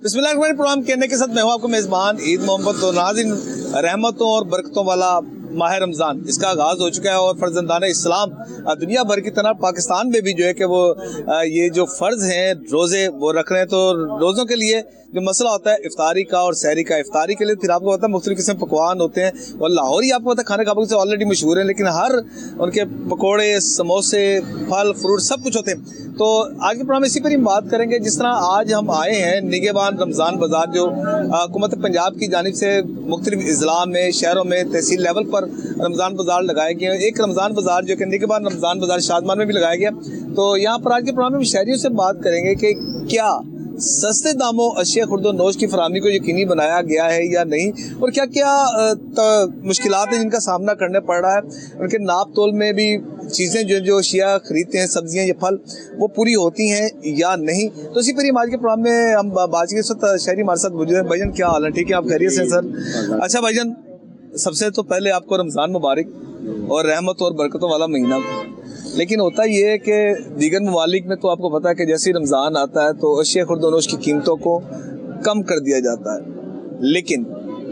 बिस्मिल्लाहिर्रहमानिर्रहीम। प्रोग्राम कहने के साथ मैं हूं आपको मेज़बान ईद मोहम्मद। तो नाज़रीन, रहमतों और बरकतों वाला माह रमज़ान इसका आगाज़ हो चुका है और फ़र्ज़ंदान इस्लाम दुनिया भर की तरह पाकिस्तान में भी जो है कि वो ये जो फ़र्ज़ हैं रोज़े वो रख रहे हैं। तो रोज़ों के लिए जो मसला होता है इफ्तारी का और सहरी का, इफ्तारी के लिए फिर आपको पता है मुख्तलिफ़ किस्म पकवान होते हैं और लाहौरी आपको पता है खाने काबू से ऑलरेडी मशहूर है, लेकिन हर उनके पकौड़े, समोसे, फल फ्रूट सब कुछ होते हैं। तो आज के प्रोग्राम इसी पर ही बात करेंगे। जिस तरह आज हम आए हैं निगहबान रमज़ान बाज़ार जो हुकूमत पंजाब की जानिब से मुख्तलिफ़ अज़ला में, शहरों में, तहसील लेवल पर रमज़ान बाज़ार लगाए गए हैं। एक रमज़ान बाज़ार जो कि निगहबान रमज़ान बाज़ार शादमान में भी लगाया गया। तो यहाँ पर आज के प्रोग्राम में शहरियों से बात करेंगे कि क्या सस्ते दामों अशिया खुर्द नोश की फराहमी को यकीनी बनाया गया है या नहीं, और क्या क्या मुश्किलात हैं जिनका सामना करना पड़ रहा है। उनके नाप तोल में भी चीज़ें जो अशिया खरीदते हैं, सब्जियां या फल, वो पूरी होती हैं या नहीं। तो इसी पर आज के प्रोग्राम में हम बात के साथ शहरी हमारे साथ मौजूद हैं। भाईजान क्या हाल है? ठीक है, आप खैरियत से सर? अच्छा भाईजान, सबसे तो पहले आपको रमज़ान मुबारक और रहमत और बरकतों वाला महीना। लेकिन होता ये है कि दीगर ममालिक में तो आपको पता है कि जैसे ही रमज़ान आता है तो अशिया खुर्दनोश की कीमतों को कम कर दिया जाता है, लेकिन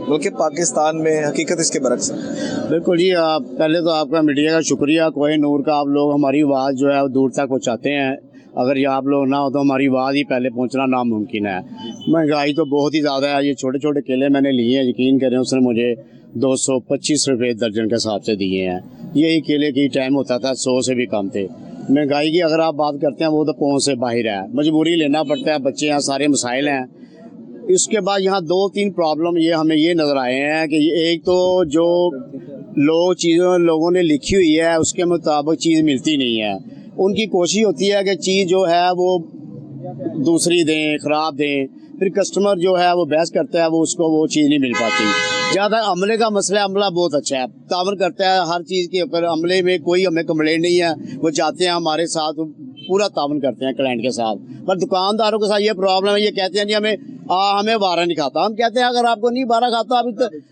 बल्कि पाकिस्तान में हकीकत इसके बरक्स है। बिल्कुल जी, आप पहले तो आपका मीडिया का शुक्रिया, कोई नूर का आप लोग हमारी आवाज़ जो है दूर तक पहुँचाते हैं। अगर ये आप लोग ना हो तो हमारी आवाज़ ही पहले पहुँचना नामुमकिन है। महंगाई तो बहुत ही ज़्यादा है। ये छोटे छोटे केले मैंने लिए हैं, यकीन करें उसने मुझे 225 रुपये दर्जन के हिसाब से दिए हैं। यही केले की टाइम होता था 100 से भी कम थे। महंगाई की अगर आप बात करते हैं वो तो पहुँच से बाहर है, मजबूरी लेना पड़ता है, बच्चे यहाँ सारे मसाइल हैं। इसके बाद यहाँ 2-3 प्रॉब्लम ये हमें ये नज़र आए हैं कि एक तो जो लोगों ने लिखी हुई है उसके मुताबिक चीज़ मिलती नहीं है। उनकी कोशिश होती है कि चीज़ जो है वो दूसरी दें, ख़राब दें, फिर कस्टमर जो है वो बहस करता है, वो उसको वो चीज़ नहीं मिल पाती। ज़्यादा अमले का मसला है, अमला बहुत अच्छा है, तावन करता है हर चीज़ के ऊपर। अमले में कोई हमें कंप्लेंट नहीं है, वो चाहते हैं हमारे साथ पूरा तावन करते हैं क्लाइंट के साथ। पर दुकानदारों के साथ ये प्रॉब्लम है, ये कहते हैं जी हमें वारा नहीं खाता। हम कहते हैं अगर आपको नहीं वारा खाता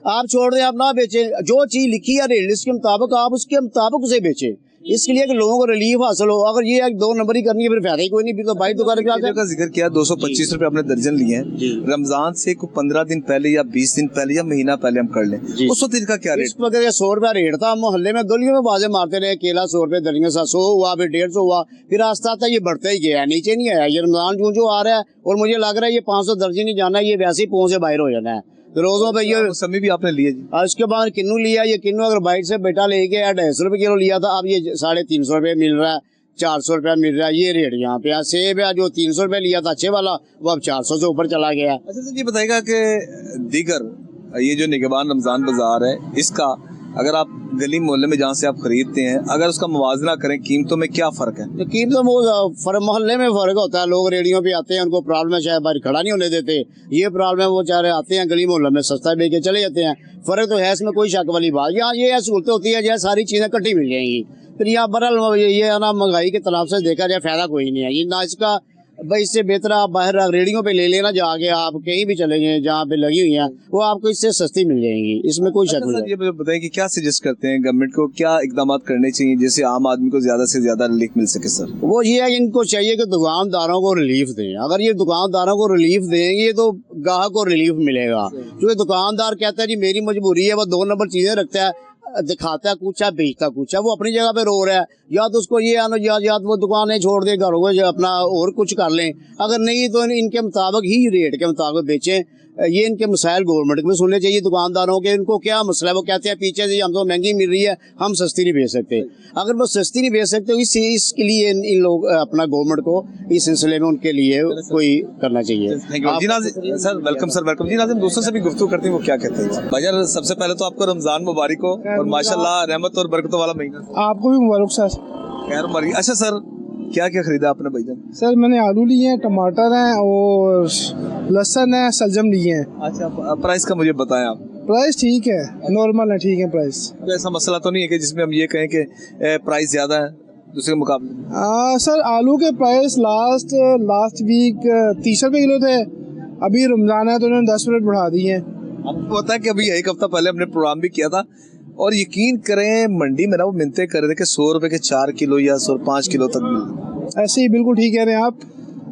आप छोड़ दें, आप ना बेचें। जो चीज़ लिखी है रेट लिस्ट के मुताबिक आप उसके मुताबिक उसे बेचें, इसके लिए कि लोगों को रिलीफ हासिल हो। अगर ये 2 नंबरी करनी है फिर फायदा ही कोई नहीं, फिर तो भाई दुकान का जिक्र किया 225 रुपये आपने दर्जन लिए हैं। रमजान से 15 दिन पहले या 20 दिन पहले या महीना पहले हम कर लें, उस वक्त इनका क्या रेट? इस वक्त 100 रुपया रेट था। मोहल्ले में गलियों में बाजे मारते रहे, केला 100 रुपये दर्जन, 100 हुआ, फिर 150 हुआ, फिर आस्ता आस्ता ये बढ़ता ही गया, नीचे नहीं आया। ये रमजान जो आ रहा है और मुझे लग रहा है ये 500 दर्जन नहीं जाना, ये वैसे ही पहुँच से बाहर हो जाना है रोज़ों पे। ये समय भी आपने लिए जी। उसके बाद किन्नू लिया, ये किन्नू अगर बाइक से बेटा लेके 250 रुपये किलो लिया था, अब ये 350 रुपये मिल रहा है, 400 रुपया मिल रहा है। ये रेट यहाँ पे सेब है जो 300 रुपये लिया था अच्छे वाला, वो अब 400 से ऊपर चला गया। अच्छा सर, ये बताएगा कि दीगर ये जो निगहबान रमज़ान बाज़ार है इसका अगर आप गली मोहल्ले में जहाँ से आप खरीदते हैं अगर उसका मुवाजना करें कीमतों में क्या फ़र्क है? तो कीमतों में मोहल्ले में फ़र्क होता है। लोग रेडियो पे आते हैं, उनको प्रॉब्लम है, शायद बाहर खड़ा नहीं होने देते, ये प्रॉब्लम है। वो चाह रहे आते हैं गली मोहल्ले में सस्ता बेच के चले जाते हैं। फ़र्क तो है, इसमें कोई शक वाली बात। यहाँ ये सहूलतें होती है, जैसे सारी चीज़ें इकट्ठी मिल जाएंगी। फिर यहाँ बरल ये है ना, महंगाई के तनाव से देखा जाए फ़ायदा कोई नहीं है ये ना इसका। भाई इससे बेहतर आप बाहर रेडियो पे ले लेना, जाके आप कहीं भी चले गए जहाँ पे लगी हुई हैं वो आपको इससे सस्ती मिल जाएंगी, इसमें कोई शक नहीं। ये बताइए कि क्या सजेस्ट करते हैं गवर्नमेंट को, क्या इकदाम करने चाहिए जिससे आम आदमी को ज्यादा से ज्यादा रिलीफ मिल सके? सर वो ये है, इनको चाहिए कि दुकानदारों को रिलीफ दें। अगर ये दुकानदारों को रिलीफ देंगे तो ग्राहक को रिलीफ मिलेगा। जो दुकानदार कहता है जी मेरी मजबूरी है, वो 2 नंबर चीजें रखता है, दिखाता कुछ है बेचता कुछ है, वो अपनी जगह पे रो रहा है। या तो उसको ये आना या तो वो दुकानें छोड़ दे, घरों को अपना और कुछ कर लें। अगर नहीं तो इनके मुताबिक ही रेट के मुताबिक बेचें। ये इनके मसाइल गवर्नमेंट को भी सुनने चाहिए, दुकानदारों के इनको क्या मसला है। वो कहते हैं पीछे से हम तो महंगी मिल रही है, हम सस्ती नहीं बेच सकते। अगर वो सस्ती नहीं बेच सकते इसके लिए इन लोग अपना गवर्नमेंट को इस सिलसिले में उनके लिए कोई करना चाहिए। सर वेलकम सर, वेलकम जी। नाज़रीन दोस्तों से भी गुफ्तगू करते हैं, वो क्या कहते हैं। भाईजान सबसे पहले तो आपको रमजान मुबारक हो और माशाल्लाह रहमत और बरकतों वाला महीना। आपको भी मुबारक सर। खैर मुबारक। अच्छा सर, क्या क्या खरीदा आपने भाईजान? सर मैंने आलू लिए हैं, टमाटर हैं और लहसुन है, सलजम लिए हैं। अच्छा, प्राइस का मुझे बताएं आप। प्राइस ठीक है, नॉर्मल है, ठीक है प्राइस। तो ऐसा मसला तो नहीं है कि जिसमें हम ये कहें कि प्राइस ज्यादा है दूसरे मुकाबले? सर आलू के प्राइस लास्ट वीक 30 रुपये किलो थे, अभी रमजान है तो उन्होंने 10 रुपये बढ़ा दिए हैं। आपको पता है कि अभी 1 हफ्ता पहले हमने प्रोग्राम भी किया था और यकीन करें मंडी में ना वो मिलते कर रहे थे कि 100 रुपए के 4 किलो या 105 किलो तक मिल। ऐसे ही बिल्कुल ठीक कह रहे हैं आप।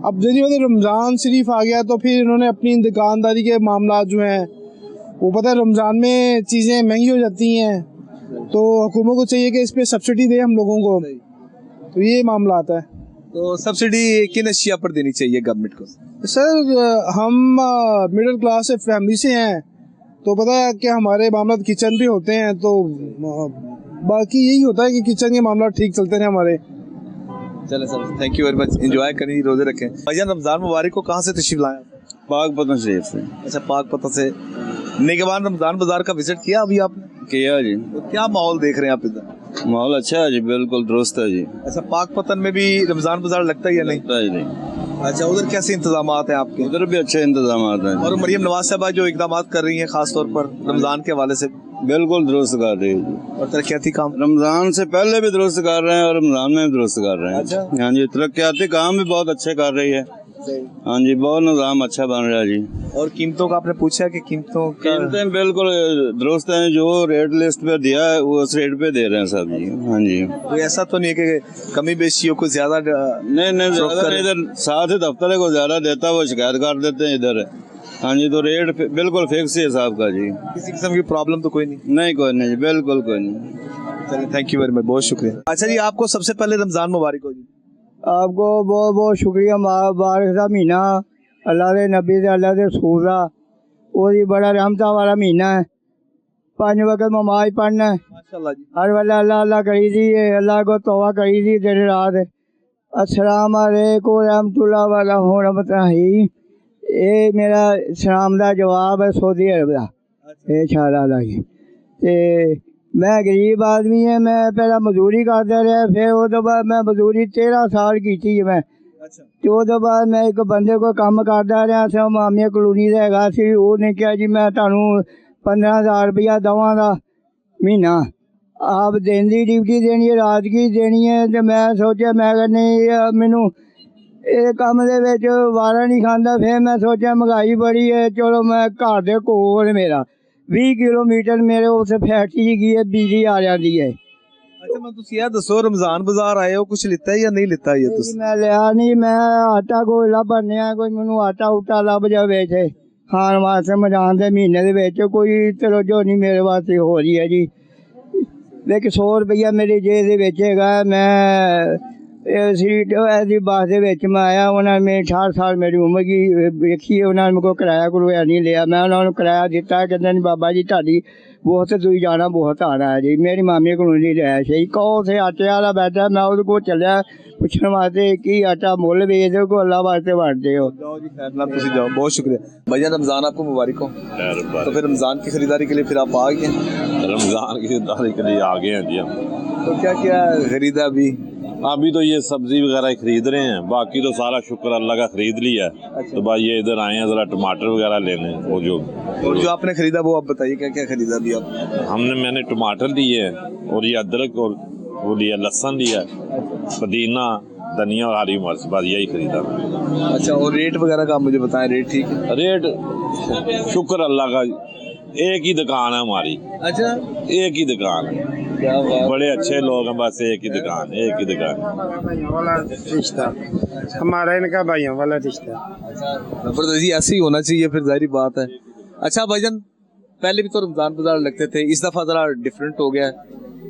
अब जैसे मतलब रमज़ान शरीफ आ गया तो फिर इन्होंने अपनी दुकानदारी के मामला जो हैं वो पता है रमज़ान में चीज़ें महंगी हो जाती हैं, तो हुकूमत को चाहिए कि इस पर सब्सिडी दे हम लोगों को, तो ये मामला आता है। तो सब्सिडी किन अशिया पर देनी चाहिए गवर्नमेंट को? सर हम मिडिल क्लास से फैमिली से हैं, तो पता है कि हमारे मामला किचन पे होते हैं, तो बाकी यही होता है कि किचन के मामला ठीक चलते हैं हमारे। चले sir, thank you very much, enjoy करें, रोजे रखें। भाईजान रमजान मुबारक को कहाँ से तशरीफ लाया? पाकपतन शरीफ से। अच्छा, पाकपतन से। निगहबान रमजान बाजार का विजिट किया अभी आपने? किया जी। तो क्या माहौल देख रहे हैं आप इधर? माहौल अच्छा है जी, बिल्कुल दुरुस्त है जी। अच्छा, पाकपतन में भी रमजान बाजार लगता है या नहीं? लगता है जी। अच्छा, उधर कैसे इंतजाम हैं आपके? उधर भी अच्छे इंतजाम हैं। और मरियम नवाज साहबा जो इकदाम कर रही हैं खास तौर पर रमजान के हवाले से? बिल्कुल दुरुस्त कर रही है जी। और तरक्याती काम रमजान से पहले भी दुरुस्त कर रहे हैं और रमजान में भी दुरुस्त कर रहे हैं। अच्छा। हाँ जी, तरक्याती काम भी बहुत अच्छे कर रही है। हाँ जी, बहुत निज़ाम अच्छा बन रहा है जी। और कीमतों का आपने पूछा कि कीमतों का? कीमतें बिल्कुल दुरुस्त हैं, जो रेट लिस्ट पे दिया है वो उस रेट पे दे रहे हैं सब जी। हाँ जी, कोई ऐसा तो नहीं है कि कमी बेचियों को ज्यादा? नहीं ज्यादा नहीं, इधर साथ ही दफ्तर को ज्यादा देता है वो शिकायत कर देते हैं इधर। हाँ जी, तो रेट बिल्कुल फिक्स है साहब का जी। किसी किस्म की प्रॉब्लम तो कोई नहीं? नहीं, कोई नहीं, बिल्कुल कोई नहीं। चलिए, थैंक यू वेरी मच, बहुत शुक्रिया। अच्छा जी, आपको सबसे पहले रमजान मुबारक हो जी। आपको बहुत बहुत शुक्रिया। मुबारक दा महीना अल्लाह दे नबी दे अल्लाह दे रसूल दा ओदी बड़ा रहमता वाला महीना है। 5 वक्त नमाज पढ़ना है माशाल्लाह जी। हर वेले अल्लाह अल्लाह करी दी है, अल्लाह को तौबा करी दी दिन रात। अस्सलाम वालेकुम रहमतुल्लाह वाला हो रहमतुल्लाही। ये मेरा सलाम दा जवाब है सऊदी अरब दा। ये इशारा लगी ते मैं गरीब आदमी है, मैं पहला मजदूरी करता रहा, फिर वो बाद मैं मजदूरी 13 साल की थी मैं। अच्छा, ਤੇ ਉਹਦੇ ਬਾਅਦ ਮੈਂ ਇੱਕ ਬੰਦੇ ਕੋਲ ਕੰਮ ਕਰਦਾ ਰਿਹਾ ਸੀ, ਮਾਮੀਆਂ ਕਲੋਨੀ ਦਾ ਹੈਗਾ ਸੀ। ਉਹਨੇ ਕਿਹਾ ਜੀ ਮੈਂ ਤੁਹਾਨੂੰ 15,000 ਰੁਪਇਆ ਦੇਵਾਂਗਾ ਮਹੀਨਾ, ਆਪ ਦਿਨ ਦੀ ਡਿਊਟੀ ਦੇਣੀ ਹੈ, ਰਾਤ ਦੀ ਦੇਣੀ ਹੈ। ਤੇ ਮੈਂ ਸੋਚਿਆ, ਮੈਂ ਕਿਹਾ ਨਹੀਂ ਮੈਨੂੰ ਇਹ ਕੰਮ ਦੇ ਵਿੱਚ ਵਾਰਾ ਨਹੀਂ ਖਾਂਦਾ। ਫਿਰ ਮੈਂ ਸੋਚਿਆ ਮਹਿੰਗਾਈ ਬੜੀ ਹੈ, ਚਲੋ ਮੈਂ ਘਰ ਦੇ ਕੋਲ ਮੇਰਾ 20 ਕਿਲੋਮੀਟਰ ਮੇਰੇ ਉਸ ਫੈਕਟਰੀ ਗਈ ਹੈ, ਬਿਜਲੀ ਆ ਜਾਂਦੀ ਹੈ। अच्छा, मैं तुसी यार दसो, रमजान बाजार आए हो, कुछ लिता है या नहीं लिता है? ये मैं लिया नहीं, मैं आटा कोई लभने कोई मैनू आटा उटा लभ जाए थे खाण वास्ते। रमजान के महीने दे विच कोई तवज्जो नहीं मेरे वास्ते हो रही है जी। एक 100 रुपया मेरी जेब दे विच हैगा। मैं सीट ऐसी बस दे विच मैं आया, उन्होंने मेरी 68 साल मेरी उम्र की वेखी, उन्होंने मेरे को किराया कुराया नहीं लिया। मैं उन्होंने किराया दिता, कहते नहीं बाबा जी तुहाडी बहुत तुम जाना बहुत आना है जी। मेरी मामी को रैश है, कहो से आटे वाला बैठा, मैं वो को चलिया पूछने वास्ते कि आटा मुल बेचते हो अल्लाह वास्ते बांटते हो। जाओ जी, खैर ना तुसी जाओ, बहुत शुक्रिया। भैया रमजान आपको मुबारक हो। तो फिर रमजान की खरीदारी के लिए फिर आप आ गए? रमज़ान की खरीदारी के लिए आ गए हैं जी हम। तो क्या क्या खरीदा अभी? अभी तो ये सब्जी वगैरह खरीद रहे हैं, बाकी तो सारा शुक्र अल्लाह का खरीद लिया है। तो भाई ये इधर आए हैं ज़रा टमाटर वगैरह लेने। वो जो और जो आपने खरीदा वो आप बताइए, क्या क्या खरीदा अभी आप? मैंने टमाटर लिए हैं और ये अदरक और वो लिया, लहसुन लिया, पुदीना, धनिया और हरी मिर्च, बस यही खरीदा। अच्छा, और रेट वगैरह का आप मुझे बताएं, रेट ठीक है? रेट शुक्र अल्लाह का, एक ही दुकान है हमारी। अच्छा, एक ही दुकान है, बड़े अच्छे लोग हैं, बस एक ही दुकान, एक ही दुकान। वाला रिश्ता हमारा इनका भाइयों वाला रिश्ता। जबरदस्ती ऐसे ही होना चाहिए, फिर जाहिर बात है। अच्छा भाईजान, पहले भी तो रमजान बाजार लगते थे, इस दफ़ा ज़रा डिफरेंट हो गया है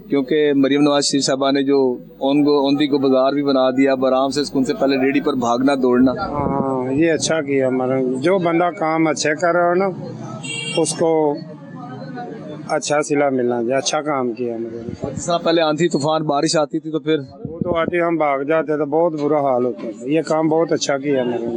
क्योंकि मरियम नवाज शरीफ साहबा ने जो ओंदी को बाजार भी बना दिया, आराम से स्कूल से पहले रेडी पर भागना दौड़ना। हाँ, ये अच्छा किया। हमारा जो बंदा काम अच्छे कर रहा हो ना उसको अच्छा सिला मिलना चाहिए। अच्छा काम किया मेरे। जिस तरह पहले आंधी तूफान बारिश आती थी तो फिर वो तो आती हम भाग जाते तो बहुत बुरा हाल होता था। ये काम बहुत अच्छा किया मेरे।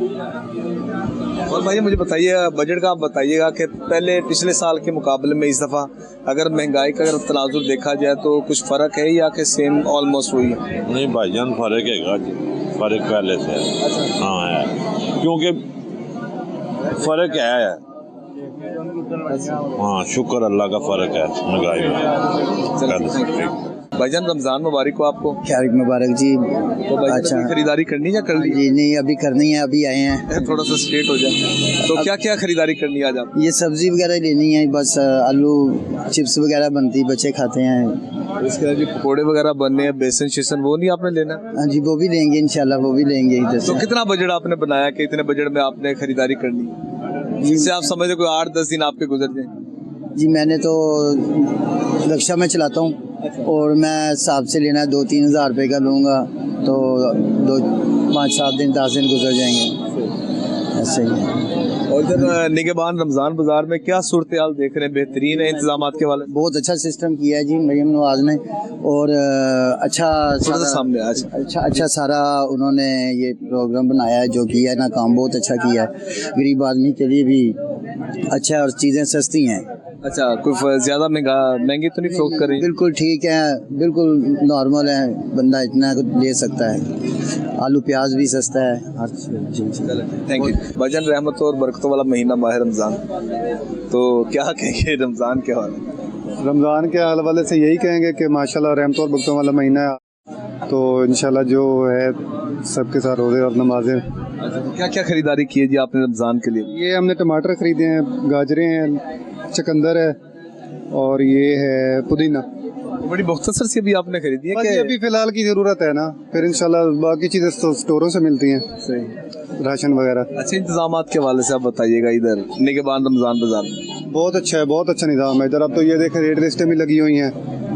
और भाई मुझे बताइए, बजट का आप बताइएगा कि पहले पिछले साल के मुकाबले में इस दफ़ा अगर महंगाई का अगर तनाजुर देखा जाए तो कुछ फ़र्क है या कि सेम ऑलमोस्ट हुई है? नहीं भाईजान, फ़र्क है जी, फ़र्क पहले से है। हाँ है, क्योंकि फ़र्क है। हाँ, शुक्र अल्लाह का फ़र्क है महंगाई में। भाईजान रमजान मुबारक हो आपको। खैर मुबारक जी। तो भाईजान अच्छा। अभी खरीदारी करनी या कर ली? जी नहीं, अभी करनी है, अभी आए हैं। थोड़ा सा स्ट्रेट हो जाए। तो क्या क्या खरीदारी करनी है आज आप? ये सब्जी वगैरह लेनी है, बस आलू चिप्स वगैरह बनती, बच्चे खाते हैं। इसके अलावा पकौड़े वगैरह बनने हैं, बेसन शेसन, वो नहीं आपने लेना? हाँ जी, वो भी लेंगे इंशाल्लाह, वो भी लेंगे इधर तो से। कितना बजट आपने बनाया कि इतने बजट में आपने खरीदारी करनी है, जिससे आप समझो कोई 8-10 दिन आपके गुजर जाए? जी मैंने तो रिक्शा में चलाता हूँ और मैं हिसाब से लेना 2-3 हज़ार रुपये का लूँगा, तो 5-7 दिन 10 दिन गुजर जाएंगे, ऐसे ही। और इधर निगहबान रमजान बाजार में क्या सूरत हाल देख रहे हैं? बेहतरीन है इंतजाम के वाले? बहुत अच्छा सिस्टम किया है जी मरियम नवाज ने, और अच्छा सामने आज अच्छा सारा उन्होंने ये प्रोग्राम बनाया है, जो किया है ना, काम बहुत अच्छा किया है। गरीब आदमी के लिए भी अच्छा है और चीज़ें सस्ती हैं। अच्छा, कोई ज्यादा महंगी तो नहीं फरोख्त कर रही? बिल्कुल ठीक है, बिल्कुल नॉर्मल है, बंदा इतना ले सकता है। आलू प्याज भी सस्ता है, हर जी। थैंक यू भाईजान। रहमत और बरकतों वाला महीना माह रमज़ान, तो क्या कहेंगे रमज़ान के हवाले? रमज़ान के हवाले से यही कहेंगे कि माशाल्लाह रहमत और बरकतों वाला महीना है, तो इंशाल्लाह जो है सबके साथ रोज़े और नमाजें। अच्छा, तो क्या क्या खरीदारी की है जी आपने रमज़ान के लिए? ये हमने टमाटर ख़रीदे हैं, गाजरें हैं, चकंदर है और ये है पुदीना। बड़ी मुख्तसर सी अभी आपने खरीदी है कि अभी फ़िलहाल की ज़रूरत है ना, फिर इंशाल्लाह बाकी चीज़ें तो स्टोरों से मिलती हैं, सही राशन वगैरह। अच्छे इंतजाम के हवाले से आप बताइएगा इधर निगहबान रमज़ान बाजार में? बहुत अच्छा है, बहुत अच्छा निज़ाम है इधर। अब तो ये देखें रेट लिस्टें भी लगी हुई हैं,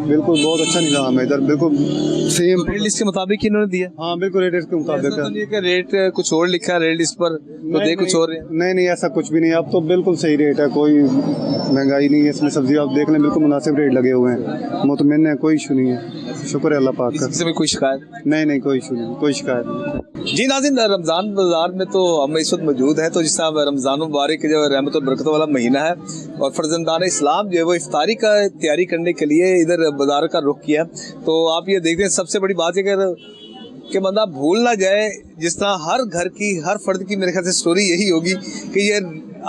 बिल्कुल बहुत अच्छा निज़ाम है इधर, बिल्कुल सेम रेट लिस्ट के मुताबिक ही इन्होंने दिया? हाँ बिल्कुल रेट लिस्ट के मुताबिक ऐसा तो है। नहीं है कि रेट कुछ और लिखा है रेट लिस्ट पर तो दे कुछ और है? नहीं ऐसा कुछ भी नहीं है, अब तो बिल्कुल सही रेट है, कोई महंगाई नहीं है इसमें। सब्जी आप देख लें, बिल्कुल मुनासिब रेट लगे हुए हैं, मुतमिन है, कोई इशू नहीं है, शुक्र है अल्लाह पाक का। इसमें कोई शिकायत? नहीं कोई इशू नहीं, कोई शिकायत नहीं। जी नाज़रीन, रमज़ान बाज़ार में तो हम इस वक्त मौजूद हैं। तो जिस तरह रमज़ान मुबारक जो रहमत और बरकत वाला महीना है और फर्जंदान इस्लाम जो है वो इफ्तारी का तैयारी करने के लिए इधर बाज़ार का रुख किया। तो आप ये देखते हैं, सबसे बड़ी बात है कि बंदा भूल ना जाए, जिस तरह हर घर की हर फर्द की मेरे ख्याल से स्टोरी यही होगी कि ये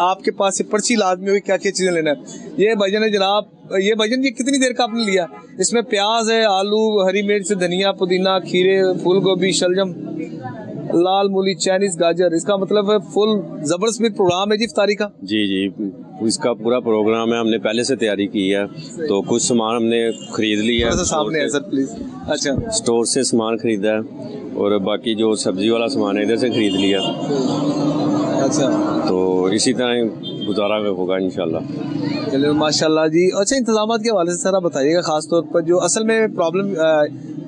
आपके पास से पर्ची लाजमी होगी क्या क्या चीज़ें लेना है। ये भाईजान है जनाब, ये भाईजान ये कितनी देर का आपने लिया? इसमें प्याज है, आलू, हरी मिर्च, धनिया, पुदीना, खीरे, फूल गोभी, शलजम, लाल मूली, चाइनीज गाजर। इसका मतलब है फुल जबरदस्त प्रोग्राम है जी इफ्तारी का। जी इसका पूरा प्रोग्राम है, हमने पहले से तैयारी की है, तो कुछ सामान हमने खरीद लिया है। सामने है सर प्लीज। अच्छा, स्टोर से सामान खरीदा है और बाकी जो सब्जी वाला सामान है इधर से खरीद लिया। अच्छा, तो इसी तरह गुजारा होगा इंशाल्लाह। चलिए माशाल्लाह जी। अच्छा, इंतजामात के हवाले से सर आप बताइएगा, खास तौर पर जो असल में प्रॉब्लम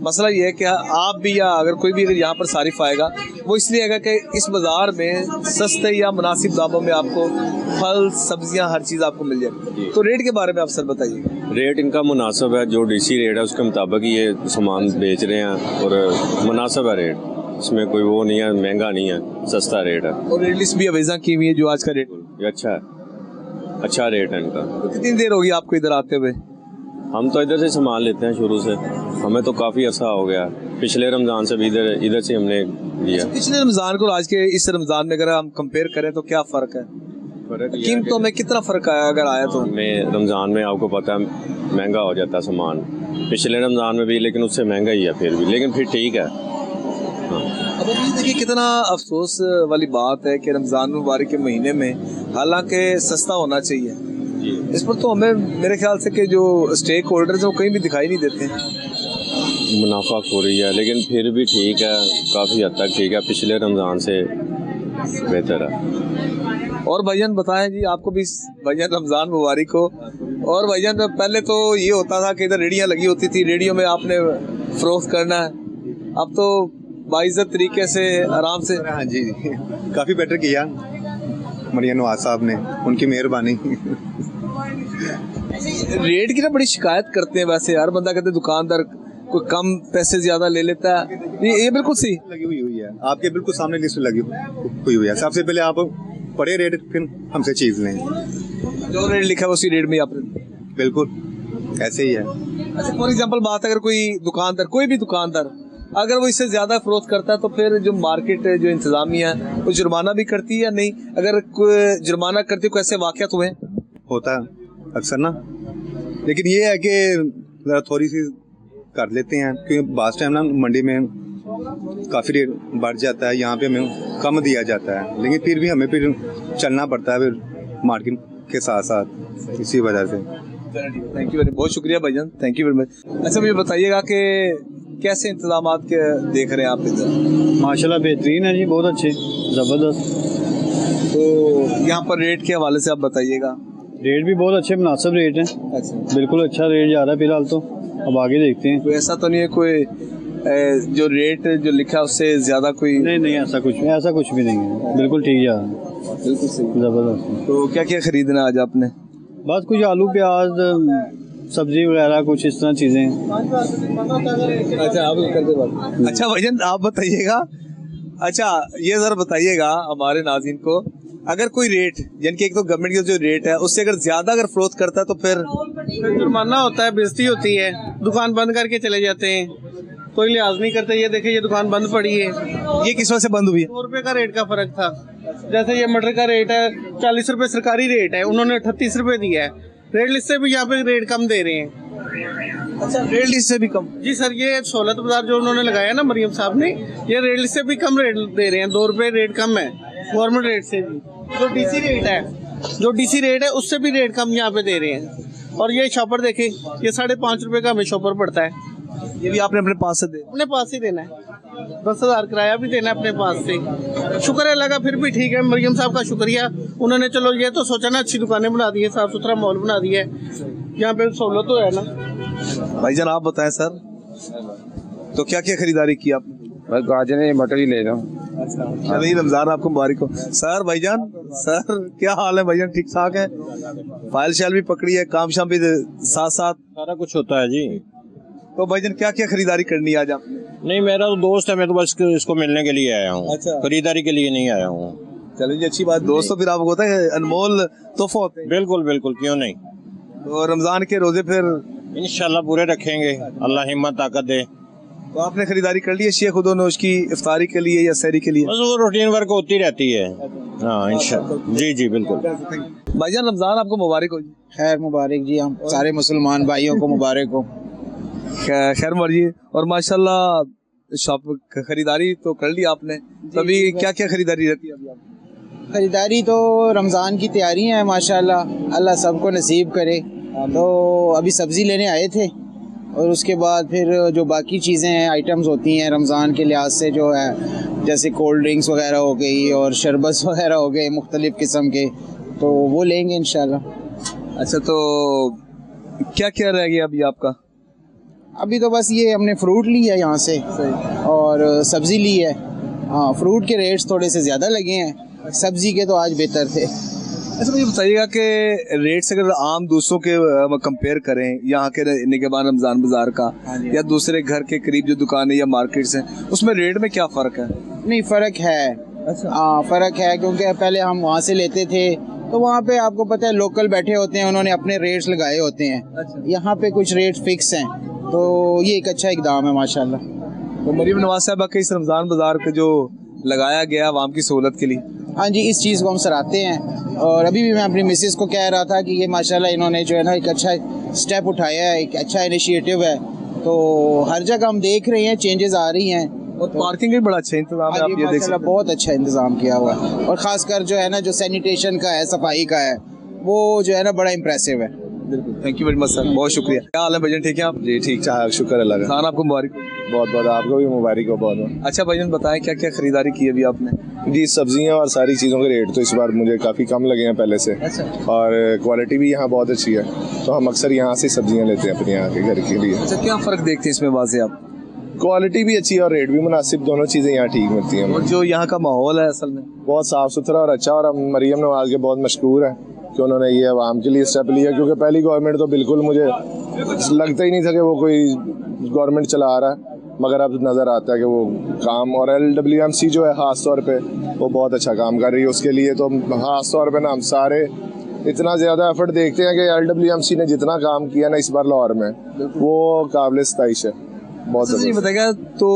मसला ये है कि आप भी या अगर कोई भी अगर यहाँ पर सारिफ आएगा वो इसलिए आएगा कि इस बाज़ार में सस्ते या मुनासिब दामों में आपको फल, सब्जियाँ, हर चीज़ आपको मिल जाए। तो रेट के बारे में आप सर बताइए। रेट इनका मुनासिब है, जो डीसी रेट है उसके मुताबिक ये सामान बेच रहे हैं और मुनासिब है रेट, इसमें कोई वो नहीं है, महंगा नहीं है, सस्ता रेट है। और रेट लिस्ट भी अवेजा की हुई है जो आज का रेट ये अच्छा रेट है इनका। तो कितनी देर होगी आपको इधर आते हुए? हम तो इधर से सामान लेते हैं शुरू से, हमें तो काफ़ी अर्सा हो गया। पिछले रमज़ान से भी इधर से हमने लिया। पिछले रमज़ान को आज के इस रमज़ान में अगर हम कंपेयर करें तो क्या फ़र्क है? कीमतों में कितना फ़र्क आया अगर आया तो? में रमज़ान में आपको पता है महंगा हो जाता है सामान, पिछले रमज़ान में भी, लेकिन उससे महंगा ही है फिर भी, लेकिन फिर ठीक है। अब अभी देखिए कितना अफसोस वाली बात है कि रमज़ान मुबारक के महीने में हालांकि सस्ता होना चाहिए, इस पर तो हमें मेरे ख्याल से कि जो स्टेक होल्डर्स हैं वो कहीं भी दिखाई नहीं देते हैं। मुनाफा हो रही है, लेकिन फिर भी ठीक है, काफ़ी हद तक ठीक है, पिछले रमज़ान से बेहतर है। और भाईजान बताएं जी, आपको भी भाईजान रमज़ान मुबारक हो। और भाईजान पहले तो ये होता था कि इधर रेडियाँ लगी होती थी, रेडियो में आपने फ़रोख्त करना है, अब तो बाइज़्ज़त तरीके से आराम से। हाँ जी, काफ़ी बेटर किया मरियम नवाज साहब ने, उनकी मेहरबानी। रेट की ना बड़ी शिकायत करते हैं वैसे, हर बंदा कहते दुकानदार कोई कम पैसे ज़्यादा ले लेता है। ये बिल्कुल सही लगी हुई है, आपके बिल्कुल सामने लिस्ट लगी हुई है। सबसे पहले आप पढ़े रेट, फिर हमसे चीज़ लें। जो रेट लिखा है उसी रेट में आप बिल्कुल ऐसे ही है। अच्छा, फॉर एग्जांपल बात, अगर कोई दुकानदार, कोई भी दुकानदार अगर वो इससे ज़्यादा फरोख्त करता है तो फिर जो मार्केट जो इंतज़ामिया है वो जुर्माना भी करती है या नहीं? अगर कोई जुर्माना करती है, कोई ऐसे वाक़यात हुए? होता है अक्सर ना, लेकिन ये है कि ज़रा थोड़ी सी कर लेते हैं, क्योंकि बास टाइम ना मंडी में काफ़ी रेट बढ़ जाता है, यहाँ पे हमें कम दिया जाता है, लेकिन फिर भी हमें फिर चलना पड़ता है फिर मार्केट के साथ साथ, इसी वजह से। थैंक यू, बहुत शुक्रिया भाईजान, थैंक यू वेरी मच। अच्छा मुझे बताइएगा कि कैसे इंतजामात के देख रहे हैं आप इधर? माशाल्लाह बेहतरीन है जी, बहुत अच्छे, ज़बरदस्त। तो यहाँ पर रेट के हवाले से आप बताइएगा। रेट भी बहुत अच्छे, मुनासिब रेट हैं। अच्छा, बिल्कुल अच्छा रेट जा रहा है फिलहाल तो, अब आगे देखते हैं। कोई ऐसा तो नहीं है कोई जो रेट जो लिखा है उससे ज़्यादा कोई? नहीं, ऐसा कुछ भी नहीं है, बिल्कुल ठीक जा रहा है, बिल्कुल सही, ज़बरदस्त। तो क्या क्या खरीदना आज आपने? बस कुछ आलू प्याज सब्जी वगैरह कुछ इस तरह चीज़ें। अच्छा आप करते बात। अच्छा भाईजान आप बताइएगा, अच्छा ये ज़रा बताइएगा हमारे नाज़रीन को, अगर कोई रेट यानी कि एक तो गवर्नमेंट का जो रेट है उससे अगर ज्यादा अगर फ्रोत करता है तो फिर जुर्माना होता है, बेइज्जती होती है, दुकान बंद करके चले जाते हैं, कोई लिहाज नहीं करते। ये देखिए ये दुकान बंद पड़ी है, ये किस वजह से बंद हुई है? 100 रुपए का रेट का फर्क था। जैसे ये मटर का रेट है 40 रुपए सरकारी रेट है, उन्होंने 38 रुपए दिया है। रेट लिस्ट से भी यहाँ पे रेट कम दे रहे हैं। अच्छा रेट लिस्ट से भी कम? जी सर, ये सहूलत बाजार जो उन्होंने लगाया ना मरियम साहब ने, ये रेट लिस्ट से भी कम रेट दे रहे हैं, 2 रुपए रेट कम है गवर्नमेंट रेट से भी। जो डीसी रेट है उससे भी रेट कम यहाँ पे दे रहे हैं। और ये शॉपर देखे, ये 5.5 रुपए का हमें शॉपर पड़ता है। ये भी आपने अपने पास से दे? अपने पास ही देना है, 10,000 किराया भी देना है अपने पास से। शुक्र है लगा, फिर भी ठीक है, मरियम साहब का शुक्रिया। उन्होंने चलो ये तो सोचा ना, अच्छी दुकानें बना दी है, साफ सुथरा माहौल बना दिया है, यहाँ पे सहूलत तो है ना। भाईजान आप बताएं सर, तो क्या क्या खरीदारी की आपने? बस गाजर मटर ही ले रहा हूँ। अच्छा नहीं, रमजान आपको मुबारक हो। सर भाईजान, सर क्या हाल है भाईजान? ठीक ठाक है? फाइल शाइल भी पकड़ी है, काम शाम भी साथ साथ सारा कुछ होता है जी। तो भाईजान क्या क्या खरीदारी करनी है आज आपने? नहीं मेरा तो दोस्त है, मैं तो बस इसको मिलने के लिए आया हूँ। अच्छा, खरीदारी के लिए नहीं आया हूँ। चलिए जी अच्छी बात, दोस्तों फिर आपको होता है अनमोल तोहफा होते हैं। बिल्कुल बिल्कुल, क्यों नहीं। तो रमजान के रोजे फिर इंशाल्लाह पूरे रखेंगे, अल्लाह हिम्मत ताकत दे। तो आपने खरीदारी कर ली है शेख खुदोनोश की इफ्तारी के लिए या सहरी के लिए? बस वो रूटीन वर्क होती रहती है। हाँ इंशाल्लाह, जी जी बिल्कुल। भाईजान रमजान आपको मुबारक हो जी। खैर मुबारक जी, हम सारे मुसलमान भाइयों को मुबारक हो। खैर मर्जी। और माशाल्लाह शॉप खरीदारी तो कर ली आपने, तभी क्या क्या खरीदारी रहती है अभी आपकी? खरीदारी तो रमज़ान की तैयारी है माशाल्लाह, अल्लाह सबको नसीब करे। तो अभी सब्ज़ी लेने आए थे, और उसके बाद फिर जो बाकी चीज़ें हैं, आइटम्स होती हैं रमज़ान के लिहाज से जो है, जैसे कोल्ड ड्रिंक्स वगैरह हो गई और शरबत वगैरह हो गए मुख्तलिफ़ किस्म के, तो वो लेंगे इंशाल्लाह। अच्छा तो क्या क्या रह गया अभी आपका? अभी तो बस ये हमने फ्रूट ली है यहाँ से और सब्ज़ी ली है। हाँ, फ्रूट के रेट्स थोड़े से ज़्यादा लगे हैं, सब्ज़ी के तो आज बेहतर थे। अच्छा मुझे बताइएगा कि रेट्स अगर आम दूसरों के कंपेयर करें यहाँ के निगहबान रमज़ान बाज़ार का या दूसरे घर के करीब जो दुकानें या मार्केट्स हैं, उसमें रेट में क्या फ़र्क है? नहीं फ़र्क है। अच्छा हाँ फ़र्क है, क्योंकि पहले हम वहाँ से लेते थे तो वहाँ पे आपको पता है लोकल बैठे होते हैं, उन्होंने अपने रेट्स लगाए होते हैं। अच्छा। यहाँ पे कुछ रेट फिक्स हैं, तो ये एक अच्छा इक़दाम है माशाल्लाह। तो मरीम नवाज साहबा के इस रमज़ान बाज़ार का जो लगाया गया आवाम की सहूलत के लिए, हाँ जी, इस चीज़ को हम सराहते हैं। और अभी भी मैं अपनी मिसेस को कह रहा था कि ये माशाल्लाह इन्होंने जो है ना एक अच्छा स्टेप उठाया है, एक अच्छा इनिशिएटिव है। तो हर जगह हम देख रहे हैं चेंजेस आ रही हैं, और पार्किंग भी बड़ा अच्छा इंतजाम है, आप ये देख सकते हैं। बहुत अच्छा इंतजाम किया हुआ है, और ख़ासकर जो है ना जो सैनिटेशन का है, सफाई का है, वो जो है ना बड़ा इम्प्रेसिव है। बिल्कुल, thank you very much sir, बहुत शुक्रिया। क्या हाल है भाईजान, ठीक है आप? जी ठीक ठाक, शुक्र अल्लाह का। खान आपको मुबारक हो। बहुत बहुत आपको भी मुबारक हो बहुत बहुत। अच्छा भाईजान बताएं क्या क्या खरीदारी की अभी आपने? जी सब्जियां और सारी चीज़ों के रेट तो इस बार मुझे काफ़ी कम लगे हैं पहले से। अच्छा। और क्वालिटी भी यहाँ बहुत अच्छी है, तो हम अक्सर यहाँ से सब्जियां लेते हैं अपने यहाँ के घर के लिए। अच्छा क्या फ़र्क देखते हैं इसमें वाज़े आप? क्वालिटी भी अच्छी है और रेट भी मुनासिब, दोनों चीज़ें यहाँ ठीक मिलती हैं। और जो यहाँ का माहौल है असल में बहुत साफ़ सुथरा और अच्छा, और हम मरियम नवाज के बहुत मशहूर हैं कि उन्होंने ये आवाम के लिए स्टेप लिया, क्योंकि पहली गवर्नमेंट तो बिल्कुल मुझे लगता ही नहीं था कि वो कोई गवर्नमेंट चला रहा है, मगर अब नज़र आता है कि वो काम, और LWMC जो है ख़ास तौर पे वो बहुत अच्छा काम कर रही है। उसके लिए तो ख़ास तौर पे ना हम सारे इतना ज़्यादा एफर्ट देखते हैं कि LWMC ने जितना काम किया ना इस बार लाहौर में, वो काबिल सताइश है, बहुत ज़बरदस्त। बताएगा तो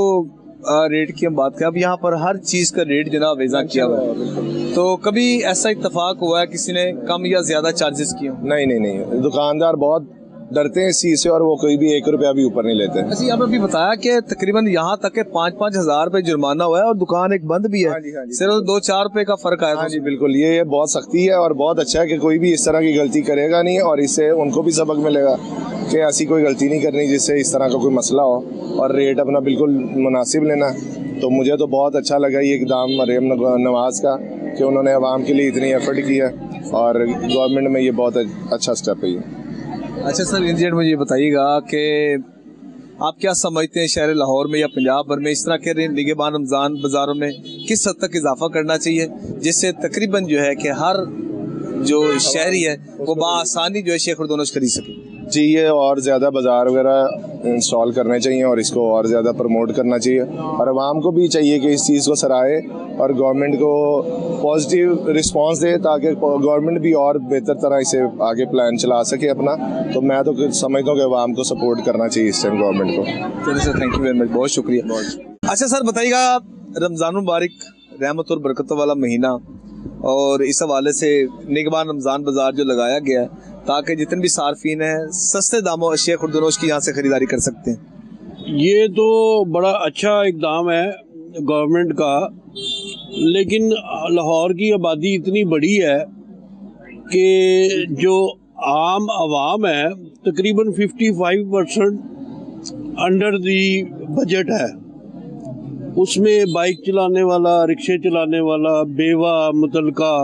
रेट की हम बात करें, अब यहाँ पर हर चीज़ का रेट जनाब वेज़ा किया हुआ है, तो कभी ऐसा इत्तेफाक हुआ है किसी ने कम या ज़्यादा चार्जेस किए? नहीं, दुकानदार बहुत डरते हैं इस चीज़ से और वो कोई भी 1 रुपया भी ऊपर नहीं लेते। अच्छा, आपने अभी बताया कि तकरीबन यहाँ तक के 5-5 हज़ार रुपए जुर्माना हुआ है और दुकान एक बंद भी है। हाँ जी, हाँ जी। सिर्फ 2-4 रुपए का फर्क आया। हाँ जी बिल्कुल, ये बहुत सख्ती है और बहुत अच्छा है कि कोई भी इस तरह की गलती करेगा नहीं और इससे उनको भी सबक मिलेगा कि ऐसी कोई गलती नहीं करनी जिससे इस तरह का कोई मसला हो, और रेट अपना बिल्कुल मुनासिब लेना। तो मुझे तो बहुत अच्छा लगा ये इक़दाम मरियम नवाज़ का कि उन्होंने आवाम के लिए इतनी एफर्ट किया और गवर्नमेंट में ये बहुत अच्छा स्टेप है ये। अच्छा सर, इंजीनियर मुझे बताइएगा कि आप क्या समझते हैं शहर लाहौर में या पंजाब भर में इस तरह के निगहबान रमज़ान बाज़ारों में किस हद तक इजाफा करना चाहिए जिससे तकरीबन जो है कि हर जो शहरी है वो बासानी जो है शेख खुर्दोनोश खरीद सके? जी, ये और ज़्यादा बाज़ार वगैरह इंस्टॉल करने चाहिए और इसको और ज़्यादा प्रमोट करना चाहिए और आवाम को भी चाहिए कि इस चीज़ को सराहे और गवर्नमेंट को पॉजिटिव रिस्पांस दे ताकि गवर्नमेंट भी और बेहतर तरह इसे आगे प्लान चला सके अपना। तो मैं तो समझता हूँ कि आवाम को सपोर्ट करना चाहिए इस टाइम गवर्नमेंट को। चलिए sir, thank you very much, बहुत शुक्रिया। अच्छा सर बताइएगा, रमज़ान मुबारक रहमत और बरकतों वाला महीना और इस हवाले से निगहबान रमज़ान बाज़ार जो लगाया गया है ताकि जितने भी सार्फिन हैं सस्ते दामों अशिया खुर्दोनोश की यहाँ से ख़रीदारी कर सकते हैं। ये तो बड़ा अच्छा इक़दाम है गवर्नमेंट का, लेकिन लाहौर की आबादी इतनी बड़ी है कि जो आम आवाम है तकरीबन 55% अंडर दी बजट है। उसमें बाइक चलाने वाला, रिक्शे चलाने वाला, बेवा, मुतलका,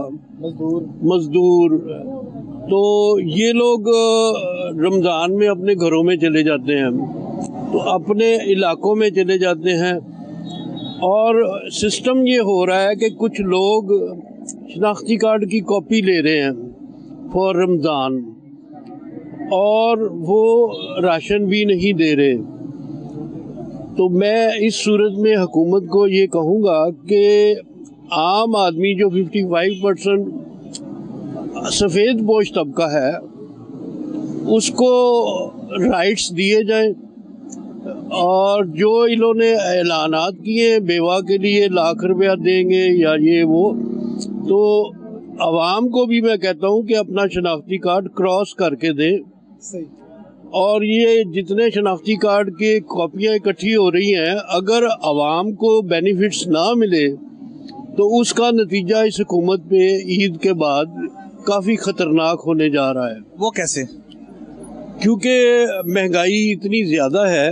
मजदूर, तो ये लोग रमज़ान में अपने घरों में चले जाते हैं, तो अपने इलाकों में चले जाते हैं और सिस्टम ये हो रहा है कि कुछ लोग शनाख्ती कार्ड की कॉपी ले रहे हैं फॉर रमज़ान और वो राशन भी नहीं दे रहे। तो मैं इस सूरत में हुकूमत को ये कहूँगा कि आम आदमी जो 55% सफ़ेद पोश तबका है उसको राइट्स दिए जाएं और जो इन्होंने ऐलानात किए बेवा के लिए लाख रुपया देंगे या ये वो, तो आवाम को भी मैं कहता हूँ कि अपना शनाख्ती कार्ड क्रॉस करके दें। और ये जितने शनाख्ती कार्ड के कॉपियाँ इकट्ठी हो रही हैं, अगर आवाम को बेनिफिट्स ना मिले तो उसका नतीजा इस हुकूमत पे ईद के बाद काफ़ी ख़तरनाक होने जा रहा है। वो कैसे? क्योंकि महंगाई इतनी ज़्यादा है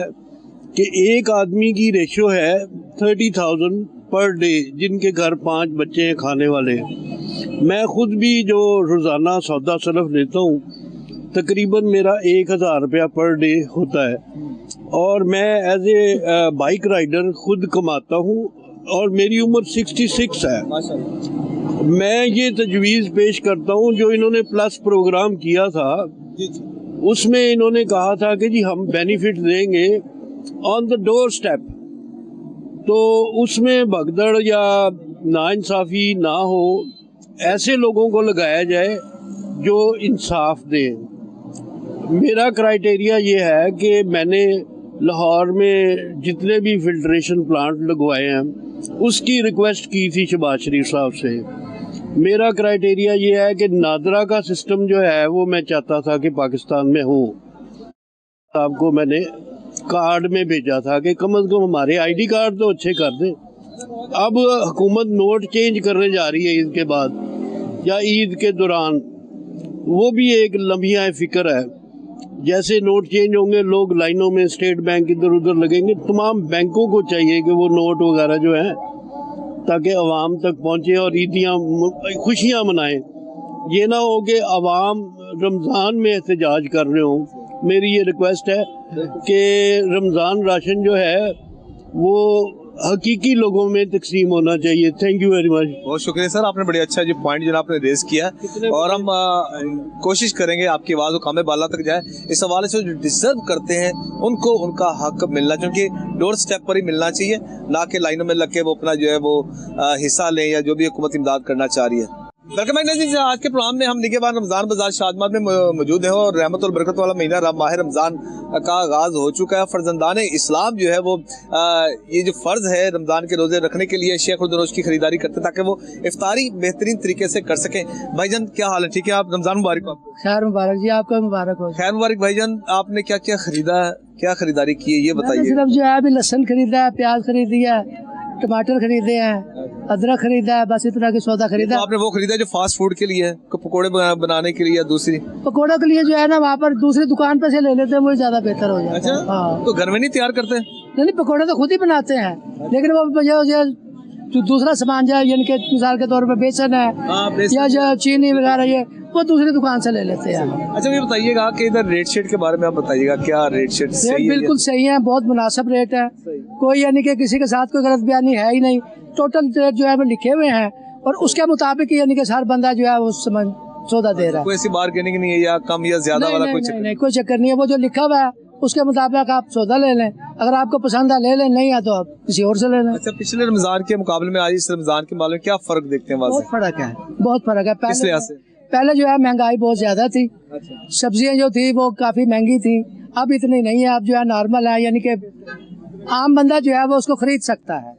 कि एक आदमी की रेशो है 30,000 पर डे, जिनके घर 5 बच्चे हैं खाने वाले। मैं ख़ुद भी जो रोज़ाना सौदा सलफ लेता हूँ तकरीबन मेरा 1,000 रुपया पर डे होता है और मैं एज ए बाइक राइडर खुद कमाता हूँ और मेरी उम्र 66 है। मैं ये तजवीज़ पेश करता हूँ जो इन्होंने प्लस प्रोग्राम किया था, उसमें इन्होंने कहा था कि जी हम बेनिफिट देंगे ऑन द डोर स्टेप। तो उसमें भगदड़ या नाइंसाफ़ी ना हो, ऐसे लोगों को लगाया जाए जो इंसाफ दें। मेरा क्राइटेरिया ये है कि मैंने लाहौर में जितने भी फिल्ट्रेशन प्लांट लगवाए हैं उसकी रिक्वेस्ट की थी शहबाज शरीफ साहब से। मेरा क्राइटेरिया ये है कि नादरा का सिस्टम जो है वो मैं चाहता था कि पाकिस्तान में हो। आपको मैंने कार्ड में भेजा था कि कम से कम हमारे आईडी कार्ड तो अच्छे कर दें। अब हुकूमत नोट चेंज करने जा रही है ईद के बाद या ईद के दौरान, वो भी एक लम्हिया फ़िक्र है। जैसे नोट चेंज होंगे लोग लाइनों में स्टेट बैंक इधर उधर लगेंगे। तमाम बैंकों को चाहिए कि वो नोट वगैरह जो है ताकि आवाम तक पहुँचे और ईदियाँ खुशियाँ मनाएं। ये ना हो कि आवाम रमज़ान में एहतजाज कर रहे हों। मेरी ये रिक्वेस्ट है कि रमज़ान राशन जो है वो हकीकी लोगों में तकसीम होना चाहिए। Thank you very much. बहुत शुक्रिया सर, आपने बड़ी अच्छा जो पॉइंट जो आपने रेज किया और हम कोशिश करेंगे आपकी आवाज़ को कामे बाला तक जाए। इस हवाले से जो डिजर्व करते हैं उनको उनका हक मिलना चाहिए, डोर स्टेप पर ही मिलना चाहिए, ना कि लाइनों में लग के वो अपना जो है वो हिस्सा लें या जो भी हुकूमत इमदाद करना चाह रही है। वेलकम बैक नाज़रीन, आज के प्रोग्राम में हम निगहबान रमज़ान बाजार शादमात में मौजूद हैं और रहमत और बरकत वाला महीना माह रमज़ान का आगाज़ हो चुका है। फर्जंदान इस्लाम जो है वो ये जो फ़र्ज़ है रमज़ान के रोज़े रखने के लिए शेख उल दरोज की खरीदारी करते हैं ताकि वो इफ्तारी बेहतरीन तरीके से कर सकें। भाईजान क्या हाल है? ठीक है, आप रमज़ान मुबारक हो। खैर मुबारक जी, आपका मुबारक हो। खैर मुबारक। भाईजान आपने क्या क्या खरीदा, क्या खरीदारी की है ये बताइए। सिर्फ जो है अभी लहसुन खरीदा है, प्याज खरीदी है, टमाटर खरीदे हैं, अदरक खरीदा है, बस इतना की सौदा खरीदा। तो आपने वो खरीदा जो फास्ट फूड के लिए है, पकौड़े बनाने के लिए या दूसरी? पकौड़े के लिए जो है ना वहाँ पर दूसरी दुकान पे से ले लेते हैं, वही ज्यादा बेहतर हो जाता है। अच्छा, हाँ। तो घर में नहीं तैयार करते? नहीं, पकौड़े तो खुद ही बनाते हैं, लेकिन वो जो दूसरा सामान जो यानी कि मिसाल के तौर पर बेसन है या जो चीनी वगैरह ये वो दूसरी दुकान से ले लेते हैं। अच्छा, ये बताइएगा कि इधर रेट शेट के बारे में आप बताइएगा, क्या रेट शेट सही है? बिल्कुल सही है, बहुत मुनासिब रेट है, कोई यानी कि किसी के साथ कोई गलत बयानी है ही नहीं। टोटल रेट जो है वो लिखे हुए हैं और उसके मुताबिक यानी कि हर बंदा जो है वो सौदा दे रहा है। कोई ऐसी बार्गेनिंग नहीं है या कम या ज्यादा वाला कोई चक्कर? नहीं, कोई चक्कर नहीं है, वो जो लिखा हुआ है उसके मुताबिक आप सौदा ले लें, अगर आपको पसंद है ले लें, नहीं है तो आप किसी और से ले लें। अच्छा, पिछले रमजान के मुकाबले में आज इस रमजान के मामले में क्या फर्क देखते हैं? बहुत फर्क है, बहुत फर्क है। किस लिहाज से? पहले जो है महंगाई बहुत ज्यादा थी, सब्जियां जो थी वो काफी महंगी थी, अब इतनी नहीं है, अब जो है नॉर्मल है, यानी कि आम बंदा जो है वो उसको खरीद सकता है।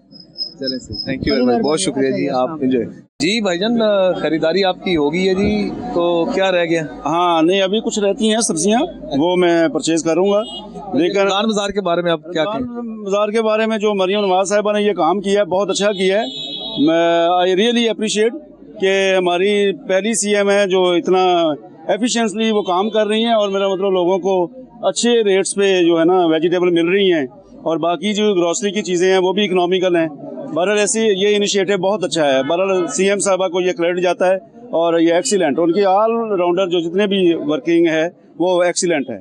चलें sir, thank you very much, बहुत शुक्रिया जी, आप एंजॉय। जी भाईजान, खरीदारी आपकी होगी है जी, तो क्या रह गया? हाँ नहीं, अभी कुछ रहती हैं सब्जियां, वो मैं परचेज करूंगा। लेकिन रमजान बाजार के बारे में आप क्या कहें? बाजार के बारे में जो मरियम नवाज साहिबा ने ये काम किया है, बहुत अच्छा किया है। मैं आई रियली अप्रिशिएट कि हमारी पहली सीएम है जो इतना एफिशिएंटली वो काम कर रही हैं और मेरा मतलब लोगों को अच्छे रेट्स पे जो है ना वेजिटेबल मिल रही हैं और बाकी जो ग्रोसरी की चीज़ें हैं वो भी इकोनॉमिकल हैं। बहरहाल ऐसी ये इनिशिएटिव बहुत अच्छा है। बहरहाल सीएम साहबा को ये क्रेडिट जाता है और ये एक्सीलेंट, उनकी ऑल राउंडर जो जितने भी वर्किंग है वो एक्सीलेंट है,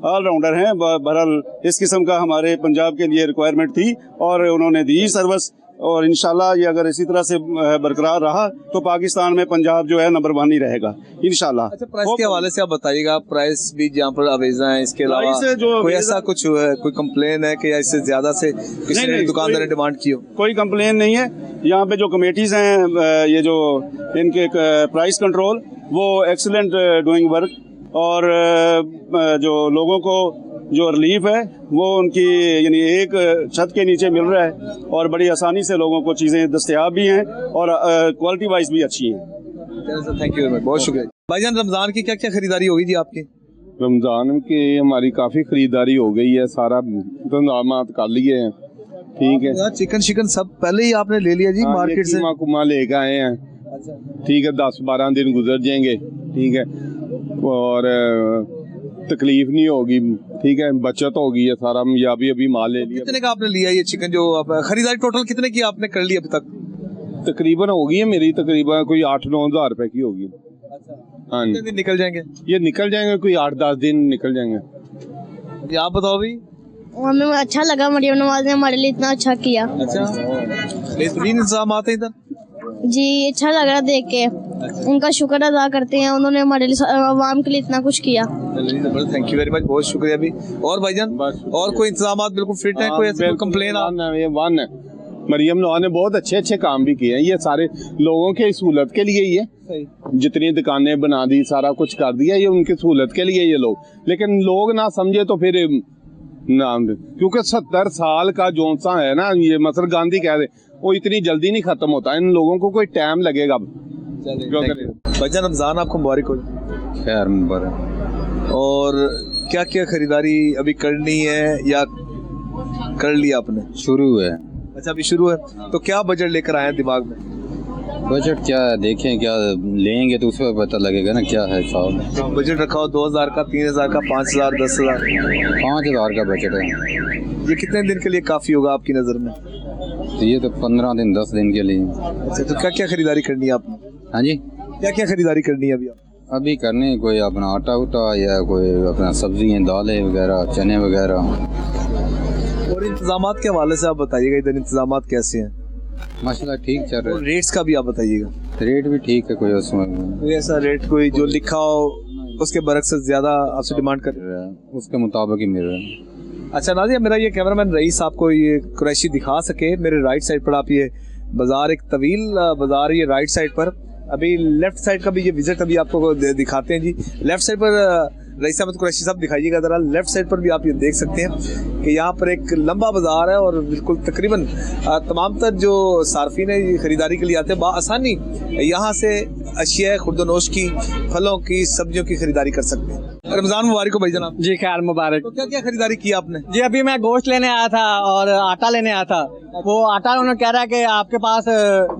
ऑल राउंडर हैं। बहरहाल इस किस्म का हमारे पंजाब के लिए रिक्वायरमेंट थी और उन्होंने दी सर्विस, और इंशाल्लाह ये अगर इसी तरह से बरकरार रहा तो पाकिस्तान में पंजाब जो है नंबर 1 ही रहेगा इंशाल्लाह। अच्छा, प्राइस के हवाले से आप बताइएगा, प्राइस भी जहाँ पर अवेजा है, इसके अलावा कोई ऐसा कुछ कोई कंप्लेन है कि इससे ज्यादा से किसी ने दुकानदार ने डिमांड की हो? कोई कंप्लेन नहीं है। यहाँ पे जो कमेटीज हैं, ये जो इनके प्राइस कंट्रोल, वो एक्सीलेंट डूइंग वर्क, और जो लोगों को जो रिलीफ है वो उनकी यानी एक छत के नीचे मिल रहा है और बड़ी आसानी से लोगों को चीज़ें दस्तयाब भी हैं और क्वालिटी वाइज भी अच्छी हैं। थैंक यू, बहुत शुक्रिया। भाईजान, रमज़ान की क्या क्या खरीदारी होगी जी आपकी? रमज़ान की हमारी काफ़ी ख़रीदारी हो गई है, सारा इंतजामात कर लिए हैं। ठीक है, चिकन शिकन सब पहले ही आपने ले लिया जी मार्केट से? कुमा लेके आए हैं। ठीक है, 10-12 दिन गुजर जाएंगे, ठीक है, और तकलीफ नहीं होगी, ठीक है, बचत होगी है सारा। या अभी माल ले लिया। कितने का आपने लिया ये चिकन जो खरीदारी टोटल कितने की आपने कर ली अभी तक? तकरीबन होगी है मेरी, तकरीबन कोई 8-9 हज़ार रुपए की होगी। हाँ, कितने दिन निकल जाएंगे? ये निकल जाएंगे, कोई 8-10 दिन निकल जाएंगे। आप बताओ भाई। हमें अच्छा लगा, मरियम नवाज ने हमारे लिए इतना अच्छा किया। अच्छा, बेहतरीन इंतजाम आते हैं इधर जी, अच्छा लग रहा देख के। उनका शुक्र अदा करते हैं, उन्होंने हमारे लिए आवाम के लिए इतना कुछ किया। थैंक यू वेरी मच, बहुत शुक्रिया। अभी और भाईजान, और कोई इंतजाम बिल्कुल फिट है? कोई ऐसा कंप्लेन? वन है, मरियम नवाज ने बहुत अच्छे काम भी किए हैं। ये सारे लोगों के सहूलत के लिए ही है, जितनी दुकानें बना दी, सारा कुछ कर दिया, ये उनकी सहूलत के लिए ये लोग। लेकिन लोग ना समझे तो फिर ना, क्योंकि 70 साल का जो सा है ना, ये मसला गांधी कह रहे, वो इतनी जल्दी नहीं खत्म होता, इन लोगों को कोई टाइम लगेगा। भाईजान, रमजान आपको मुबारक हो। खैर मुबारक। और क्या क्या खरीदारी अभी करनी है या कर लिया आपने? शुरू है। अच्छा, अभी शुरू है, तो क्या बजट लेकर आए हैं दिमाग में? बजट क्या है, देखें क्या लेंगे तो उसमें पता लगेगा ना क्या है साहब। बजट रखा हो 2000 का, 3000 का, 5000, 10000? 5000 का बजट है। ये कितने दिन के लिए काफी होगा आपकी नजर में? तो ये तो 15 दिन 10 दिन के लिए। अच्छा, तो क्या क्या खरीदारी करनी है आपने? हाँ जी, क्या क्या खरीदारी करनी है अभी आप? अभी करने कोई अपना आटा उटा या कोई अपना सब्जियाँ, दालें वगैरह, चने वगैरह। और इंतजामात के हवाले से आप बताइएगा, इधर इंतजामात कैसे हैं? माशाल्लाह ठीक चल रहा है। रेट्स का भी आप बताइएगा। रेट भी ठीक है, कोई उसमें कोई ऐसा रेट कोई जो लिखा हो उसके बरक्स से ज्यादा आपसे डिमांड कर रहा है, उसके मुताबिक ही मिल रहा है। अच्छा नाज़िर, मेरा ये कैमरामैन रईस आपको ये कुरैशी दिखा सके, मेरे राइट साइड पर आप ये बाजार, एक तवील बाजार, ये राइट साइड पर अभी लेफ्ट साइड का भी ये विजिट अभी आपको दिखाते हैं जी। लेफ्ट साइड पर रईस अहमद कुरैशी साहब दिखाइएगा जरा। लेफ्ट साइड पर भी आप ये देख सकते हैं कि यहाँ पर एक लंबा बाजार है और बिल्कुल तकरीबन तमाम तर जो सार्फिन है खरीदारी के लिए आते हैं बआसानी यहाँ से अशिया खुर्दनोश की, फलों की, सब्जियों की खरीदारी कर सकते हैं। रमजान मुबारक हो भाई जनाब। जी खैर मुबारक। तो क्या क्या खरीदारी की आपने? जी अभी मैं गोश्त लेने आया था और आटा लेने आया था। वो आटा उन्होंने कह रहा है कि आपके पास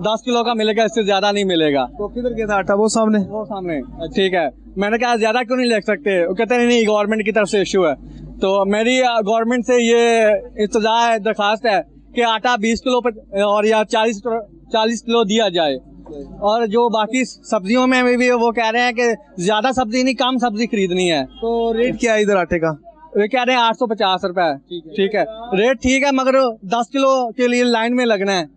10 किलो का मिलेगा, इससे ज्यादा नहीं मिलेगा। तो किधर गया था आटा? वो सामने। वो सामने। ठीक है, मैंने कहा ज्यादा क्यों नहीं ले सकते? वो कहते नहीं गवर्नमेंट की तरफ से इशू है। तो मेरी गवर्नमेंट से ये इल्तिजा है, दरखास्त है कि आटा 20 किलो पर और या 40 किलो दिया जाए। और जो बाकी सब्जियों में भी वो कह रहे हैं कि ज्यादा सब्जी नहीं, कम सब्जी खरीदनी है। तो रेट क्या है इधर आटे का? वे कह रहे हैं 850 रुपए। ठीक है, रेट ठीक है, मगर 10 किलो के लिए लाइन में लगना है।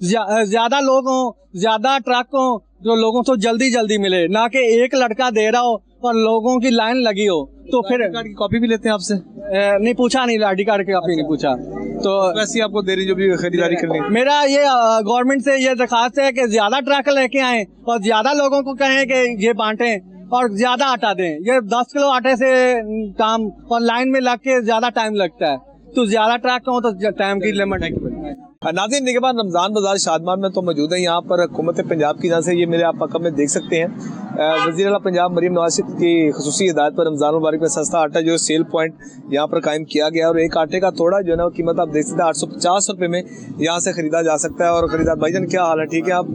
ज्यादा लोग हों, ज्यादा ट्रक हों, जो लोगों को जल्दी मिले, ना कि एक लड़का दे रहा हो और लोगों की लाइन लगी हो। तो फिर कार्ड की कॉपी भी लेते हैं आपसे? नहीं पूछा, नहीं आईडी कार्ड की कॉपी नहीं पूछा। तो वैसे ही आपको दे रही जो भी खरीदारी करनी है। मेरा ये गवर्नमेंट से ये दरखास्त है कि ज्यादा ट्रक लेके आए और ज्यादा लोगों को कहें कि ये बांटें और ज्यादा आटा दें। ये 10 किलो आटे से काम और लाइन में लग के ज्यादा टाइम लगता है। तो ज्यादा ट्रक हो तो टाइम की लिमिट। नाज़रीन निगहबान रमज़ान बाजार शादमान में तो मौजूद है। यहाँ पर हुकूमत पंजाब की तरफ से ये मेरे आप रकम में देख सकते हैं वज़ीर आला पंजाब मरीम नवाज शरीफ की खुसूसी हिदायत पर रमज़ान मुबारक में सस्ता आटा जो सेल पॉइंट यहाँ पर कायम किया गया और एक आटे का थोड़ा जो है ना कीमत आप देख सकते हैं 850 रुपये में यहाँ से ख़रीदा जा सकता है। और ख़रीदार भाईजान क्या हाल है? ठीक है आप?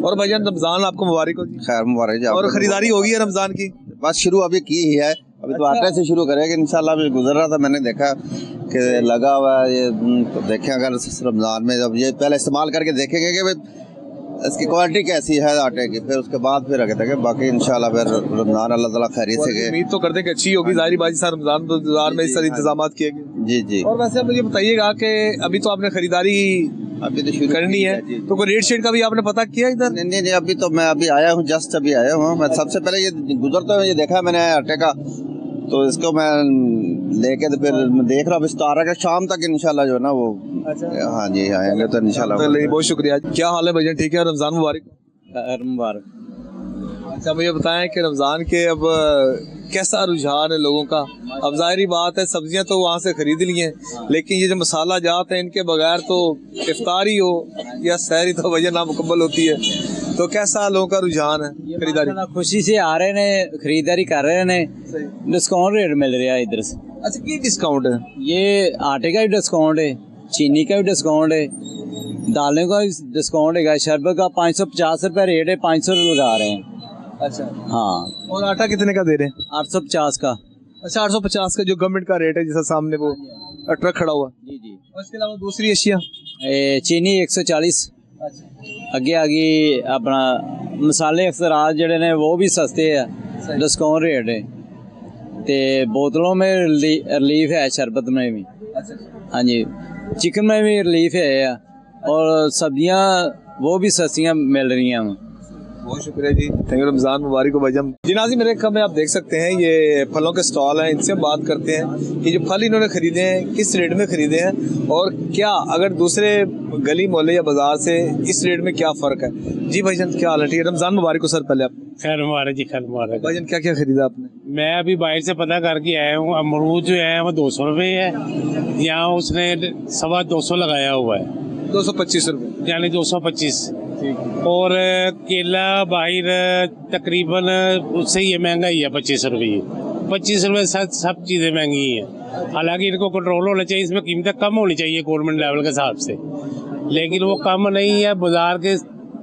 और भाईजान रमज़ान आपको मुबारक हो। खैर मुबारक। और ख़रीदारी हो गई है रमज़ान की? बस शुरू अभी की ही है, अभी तो आटे से शुरू करेंगे इंशाल्लाह। अभी गुजर रहा था, मैंने देखा कि लगा हुआ है ये, तो देखें अगर रमज़ान में जब ये पहले इस्तेमाल करके देखेंगे कि भाई इसकी क्वालिटी कैसी है आटे की, फिर उसके बाद फिर आगे तक बाकी इंशाल्लाह फिर रमज़ान अल्लाह ताला खैरियत से। उम्मीद तो करते हैं कि अच्छी होगी जाहिर बात है, रमज़ान बाजार में इस तरह इंतजाम किए गए। जी जी। और वैसे आप मुझे बताइएगा कि अभी तो आपने खरीदारी अभी तो शुरू करनी है, तो कोई रेट शेट का भी आपने पता किया इधर? नहीं, अभी तो मैं अभी आया हूँ, जस्ट अभी आया हूँ। मैं सबसे पहले ये गुजरते हुए ये देखा मैंने आटे का, तो इसको मैं लेके तो फिर देख रहा हूँ इस्तारा के शाम तक इंशाल्लाह जो है ना वो। अच्छा। हाँ जी आएंगे तो इंशाल्लाह। बहुत शुक्रिया। क्या हाल है भैया? ठीक है, रमज़ान मुबारक। मुबारक। अच्छा मुझे बताएं कि रमज़ान के अब कैसा रुझान है लोगों का? अब जाहिर बात है सब्जियां तो वहाँ से खरीद ली हैं, लेकिन ये जो मसाला जात है इनके बगैर तो इफ्तारी हो या सहरी तो वजह नामुकम्मल होती है। तो कैसा लोगों का रुझान है खरीदारी? खुशी से आ रहे ने, खरीदारी कर रहे ने, डिस्काउंट रेट मिल रहा है इधर से। अच्छा की डिस्काउंट है? ये आटे का भी डिस्काउंट है, चीनी का भी डिस्काउंट है, दालों का भी डिस्काउंट है, शरबत का 550 रुपये रेट है, 500 लगा रहे हैं। अच्छा हाँ। और आटा कितने का दे रहे हैं? 850 का। अच्छा 850 का जो गवर्नमेंट का रेट है, जैसा सामने वो ट्रक खड़ा हुआ। जी जी। और इसके अलावा दूसरी अशिया? चीनी 140। आगे अपना मसाले अफसरात जड़े ने वो भी सस्ते है, डिस्काउंट रेट है। ते बोतलों में रिलीफ है, शरबत में भी। हाँ जी, चिकन में भी रिलीफ है और सब्जियां वो भी सस्तियां मिल रही हैं। बहुत शुक्रिया जी, थैंक यू। रमज़ान मुबारक हो भाईजान। जी नाज़रीन मेरे कम में आप देख सकते हैं ये फलों के स्टॉल हैं, इनसे हम बात करते हैं कि जो फल इन्होंने ख़रीदे हैं किस रेट में ख़रीदे हैं और क्या अगर दूसरे गली मोहल्ले या बाजार से इस रेट में क्या फ़र्क है। जी भाईजान क्या हाल है? ठीक है, रमज़ान मुबारक हो सर। पहले आप खैर मुबारक जी। खैर मुबारक। भाईजान क्या क्या खरीदा आपने? मैं अभी बाहर से पता करके आया हूँ, अमरूद जो है वो 200 रुपये है, यहाँ उसने 225 लगाया हुआ है। 225 रुपये यानी 225। और केला बाहर तकरीबन उससे ही महंगा ही है 25 रुपये। 25 रुपये सब चीज़ें महंगी हैं। हालांकि इनको कंट्रोल होना चाहिए, इसमें कीमतें कम होनी चाहिए गवर्नमेंट लेवल के हिसाब से, लेकिन वो कम नहीं है।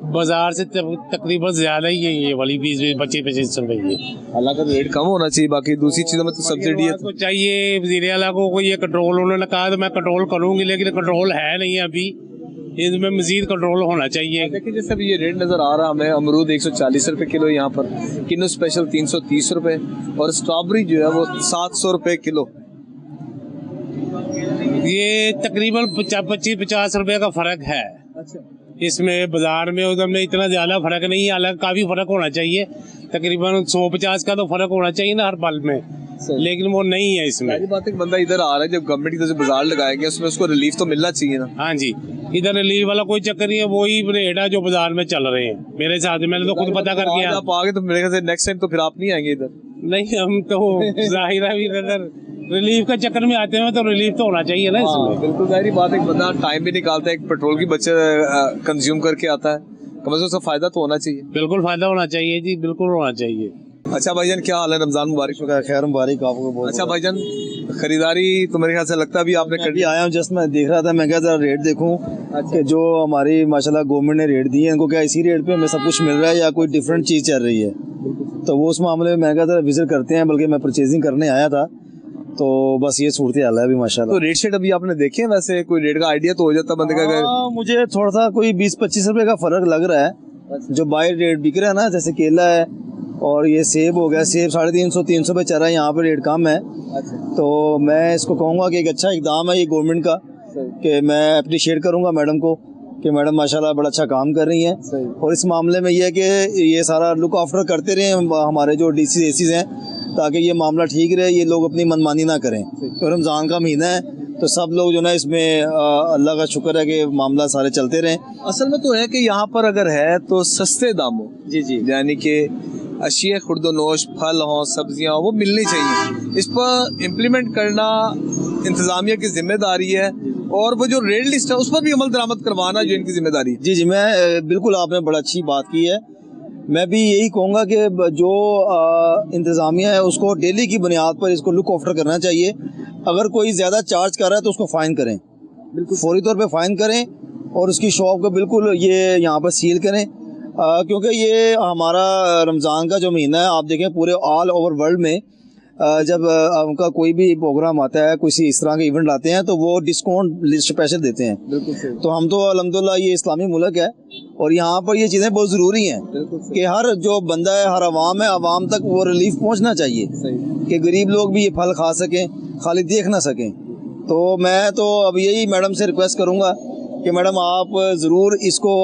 बाजार से तकरीबन ज़्यादा ही है ये वाली 20-25 रुपये। हालांकि रेट कम होना चाहिए, बाकी दूसरी चीज़ों में तो सब्सिडी है। तो चाहिए वज़ीर आला को ये कंट्रोल, उन्होंने कहा तो मैं कंट्रोल करूँगी, लेकिन कंट्रोल है नहीं अभी, इसमें मजीद कंट्रोल होना चाहिए। देखिए जैसे अभी ये रेट नज़र आ रहा हमें, अमरूद 140 रुपये किलो यहाँ पर, किन्नू स्पेशल 330 रुपये और स्ट्रॉबेरी जो है वो 700 रुपये किलो। ये तकरीबन 25-50 रुपये का फ़र्क है। अच्छा। इसमें बाजार में उधर में इतना ज़्यादा फ़र्क नहीं है, हालांकि काफ़ी फ़र्क होना चाहिए, तकरीबन 100-50 का तो फ़र्क होना चाहिए ना हर पल में। लेकिन वो नहीं है इसमें। पहली बात है कि बंदा इधर आ रहा है, जब गवर्नमेंट की तरफ से बाजार लगाया गया उसमें उसको रिलीफ तो मिलना चाहिए ना। हाँ जी, इधर रिलीफ वाला कोई चक्कर नहीं है, वही रेट है जो बाजार में चल रहे हैं मेरे साथ। मैंने तो खुद पता करके आप आगे तो मेरे ख्याल से नेक्स्ट टाइम तो फिर आप नहीं आएंगे इधर। नहीं, हम तो जाहिर है इधर रिलीफ के चक्कर में आते हैं, तो रिलीफ तो होना चाहिए ना इसमें। बिल्कुल जाहिर बात है, बंदा टाइम भी निकालता है, एक पेट्रोल की बचत कंज्यूम करके आता है, कम से कम उसका फायदा तो होना चाहिए। बिल्कुल फायदा होना चाहिए जी, बिल्कुल होना चाहिए। अच्छा भाईजान, क्या हाल है? रमजान मुबारक। खैर मुबारक आपको बहुत। अच्छा भाईजान, खरीदारी तो मेरे ख्याल से लगता है अभी आपने कर अभी आया हूँ, जस्ट मैं देख रहा था, मैं क्या जरा रेट देखूं कि जो हमारी माशाल्लाह गवर्नमेंट ने रेट दिए हैं इनको क्या इसी रेट पे हमें सब कुछ मिल रहा है या कोई डिफरेंट चीज़ चल रही है। तो वो उस मामले में मैं क्या जरा विजिट करते हैं, बल्कि मैं परचेजिंग करने आया था, तो बस ये सूरत हाल है अभी माशाल्लाह। तो रेट शेट अभी आपने देखे हैं? वैसे कोई रेट का आइडिया तो हो जाता बंदे का? अगर मुझे थोड़ा सा कोई 20-25 रुपए का फर्क लग रहा है जो बाहर रेट बिक रहा है ना, जैसे केला है और ये सेब हो गया, सेब 350-300 पे चल रहा है, यहाँ पे रेट कम है। तो मैं इसको कहूँगा कि एक अच्छा इकदाम है ये गवर्नमेंट का, कि मैं अप्रिशिएट करूँगा मैडम को कि मैडम माशाल्लाह बड़ा अच्छा काम कर रही हैं। और इस मामले में ये है कि ये सारा लुक आफ्टर करते रहे हमारे जो डीसी एसीज हैं, ताकि ये मामला ठीक रहे, ये लोग अपनी मनमानी ना करें। तो रमज़ान का महीना है तो सब लोग जो ना इसमें अल्लाह का शुक्र है कि मामला सारे चलते रहें। असल में तो है कि यहाँ पर अगर है तो सस्ते दामों, जी, यानी कि अशिया खुर्दोनोश, फल हों, सब्जियाँ वो मिलनी चाहिए। इस पर इम्प्लीमेंट करना इंतज़ामिया की जिम्मेदारी है, और वो जो रेट लिस्ट है उस पर भी अमल दरामद करवाना जो इनकी जिम्मेदारी है। जी, मैं बिल्कुल, आपने बड़ा अच्छी बात की है। मैं भी यही कहूँगा कि जो इंतज़ामिया है उसको डेली की बुनियाद पर इसको लुक आफ्टर करना चाहिए। अगर कोई ज़्यादा चार्ज कर रहा है तो उसको फ़ाइन करें, बिल्कुल फौरी तौर पे फ़ाइन करें, और उसकी शॉप को बिल्कुल ये यहाँ पर सील करें, क्योंकि ये हमारा रमज़ान का जो महीना है, आप देखें पूरे ऑल ओवर वर्ल्ड में जब उनका कोई भी प्रोग्राम आता है, किसी इस तरह के इवेंट आते हैं, तो वो डिस्काउंट स्पेशल देते हैं। बिल्कुल। तो हम तो अल्हम्दुलिल्लाह ये इस्लामी मुल्क है और यहाँ पर ये चीज़ें बहुत ज़रूरी हैं कि हर जो बंदा है, हर आवाम है, आवाम तक वो रिलीफ पहुँचना चाहिए कि गरीब लोग भी ये फल खा सकें, खाली देख ना सकें। तो मैं तो अब यही मैडम से रिक्वेस्ट करूँगा कि मैडम आप ज़रूर इसको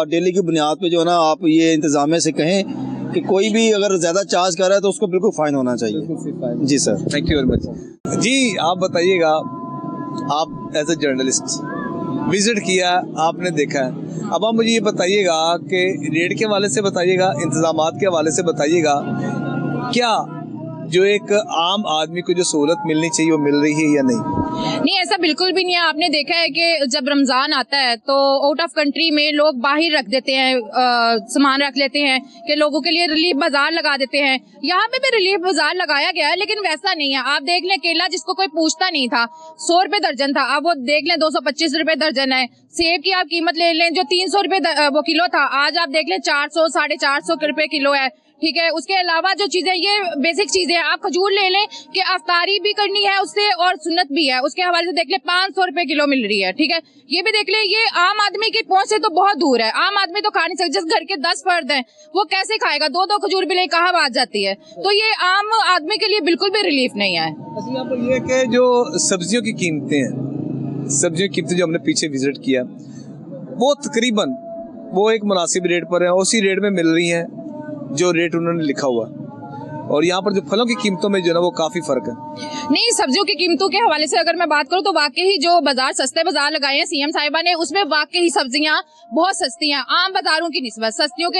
डेली की बुनियाद पे जो है ना, आप ये इंतज़ामिया से कहें कि कोई भी अगर ज़्यादा चार्ज कर रहा है तो उसको बिल्कुल फ़ाइन होना चाहिए। जी sir, thank you very much. जी, आप बताइएगा, आप एज ए जर्नलिस्ट विजिट किया, आपने देखा है, अब आप मुझे ये बताइएगा कि रेट के हवाले से बताइएगा, इंतज़ामात के हवाले से बताइएगा, क्या जो एक आम आदमी को जो सहूलत मिलनी चाहिए वो मिल रही है या नहीं? नहीं, ऐसा बिल्कुल भी नहीं है। आपने देखा है कि जब रमजान आता है तो आउट ऑफ कंट्री में लोग बाहर रख देते हैं, सामान रख लेते हैं कि लोगों के लिए रिलीफ बाजार लगा देते हैं। यहाँ पे भी रिलीफ बाजार लगाया गया है, लेकिन वैसा नहीं है। आप देख लें, केला जिसको कोई पूछता नहीं था 100 रुपए दर्जन था, अब वो देख लें 225 रुपए दर्जन है। सेब की आप कीमत ले लें, जो 300 रुपए वो किलो था, आज आप देख लें 400 450 रुपए किलो है। ठीक है, उसके अलावा जो चीजें, ये बेसिक चीजें हैं, आप खजूर ले लें कि अफ्तारी भी करनी है उससे और सुन्नत भी है, उसके हवाले से देख ले 500 रुपए किलो मिल रही है। ठीक है, ये भी देख ले, ये आम आदमी की पहुंच से तो बहुत दूर है। आम आदमी तो खा नहीं सकता, जिस घर के 10 फर्द हैं वो कैसे खाएगा? 2-2 खजूर भी ले कहाँ बात जाती है? तो ये आम आदमी के लिए बिल्कुल भी रिलीफ नहीं है। अच्छा, यहाँ पर ये कि जो सब्जियों की कीमतें हैं, सब्जियों की कीमतें जो हमने पीछे विजिट किया, वो तकरीबन वो एक मुनासिब रेट पर है, उसी रेट में मिल रही हैं जो रेट उन्होंने लिखा हुआ, और यहाँ पर जो फलों की कीमतों में जो है ना वो काफी फर्क है। नहीं, सब्जियों की कीमतों के हवाले से अगर मैं बात करूँ तो वाकई जो बाजार सस्ते बाजार लगाए हैं सीएम साहिबा ने, उसमें वाकई सब्जियां बहुत सस्ती हैं आम बाजारों की निस्बत। सस्तियों के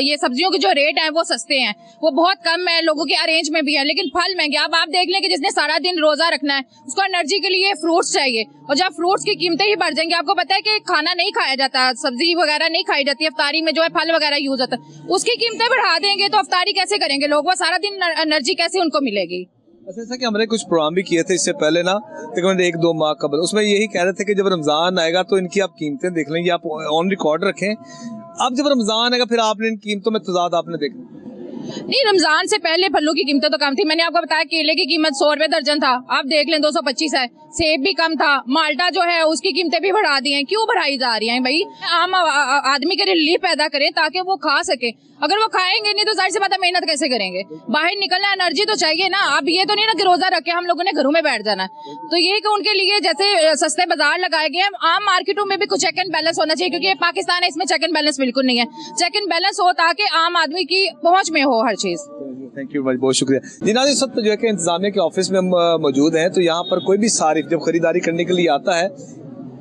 ये सब्जियों के जो रेट हैं वो सस्ते हैं, वो बहुत कम है, लोगों के अरेंज में भी है, लेकिन फल महंगे। अब आप देख लें कि जिसने सारा दिन रोजा रखना है उसको एनर्जी के लिए फ्रूट्स चाहिए, और जब फ्रूट्स की कीमतें ही बढ़ जाएंगी, आपको पता है कि खाना नहीं खाया जाता, सब्जी वगैरह नहीं खाई जाती, अफ्तारी में जो है फल वगैरह यूज होता है, उसकी कीमतें बढ़ा देंगे तो अफ्तारी कैसे करेंगे लोग? वो सारा दिन एनर्जी कैसे उनको मिलेगी? जैसा कि हमने कुछ प्रोग्राम भी किए थे इससे पहले ना, तकरीबन 1-2 माह कबल, उसमें यही कह रहे थे कि जब रमजान आएगा तो इनकी आप कीमतें देख लेंगे, आप ऑन रिकॉर्ड रखें। अब जब रमजान आएगा फिर आपने इन कीमतों में तजाद आपने देखना। नहीं, रमजान से पहले फलों की कीमतें तो कम थी। मैंने आपको बताया केले की कीमत 100 रुपए दर्जन था, आप देख लें 225 है। सेब भी कम था, माल्टा जो है उसकी कीमतें भी बढ़ा दी हैं। क्यों बढ़ाई जा रही हैं भाई? आम आदमी के लिए रिलीफ पैदा करें ताकि वो खा सके। अगर वो खाएंगे नहीं तो जाहिर सी बात है मेहनत कैसे करेंगे? बाहर निकलना, एनर्जी तो चाहिए ना। अब ये तो नहीं ना कि रोजा रखे हम लोगों ने घरों में बैठ जाना है। तो ये कि उनके लिए जैसे सस्ते बाजार लगाए गए हैं, आम मार्केटों में भी कुछ चेक एंड बैलेंस होना चाहिए, क्योंकि ये पाकिस्तान है, इसमें चेक एंड बैलेंस बिल्कुल नहीं है। चेक एंड बैलेंस हो ताकि आम आदमी की पहुंच में हो हर चीज। थैंक यू भाई, बहुत शुक्रिया जी। नाज़रीन, इस वक्त जो है कि इंतजामिया के ऑफिस में हम मौजूद हैं, तो यहाँ पर कोई भी सारिफ जब खरीदारी करने के लिए आता है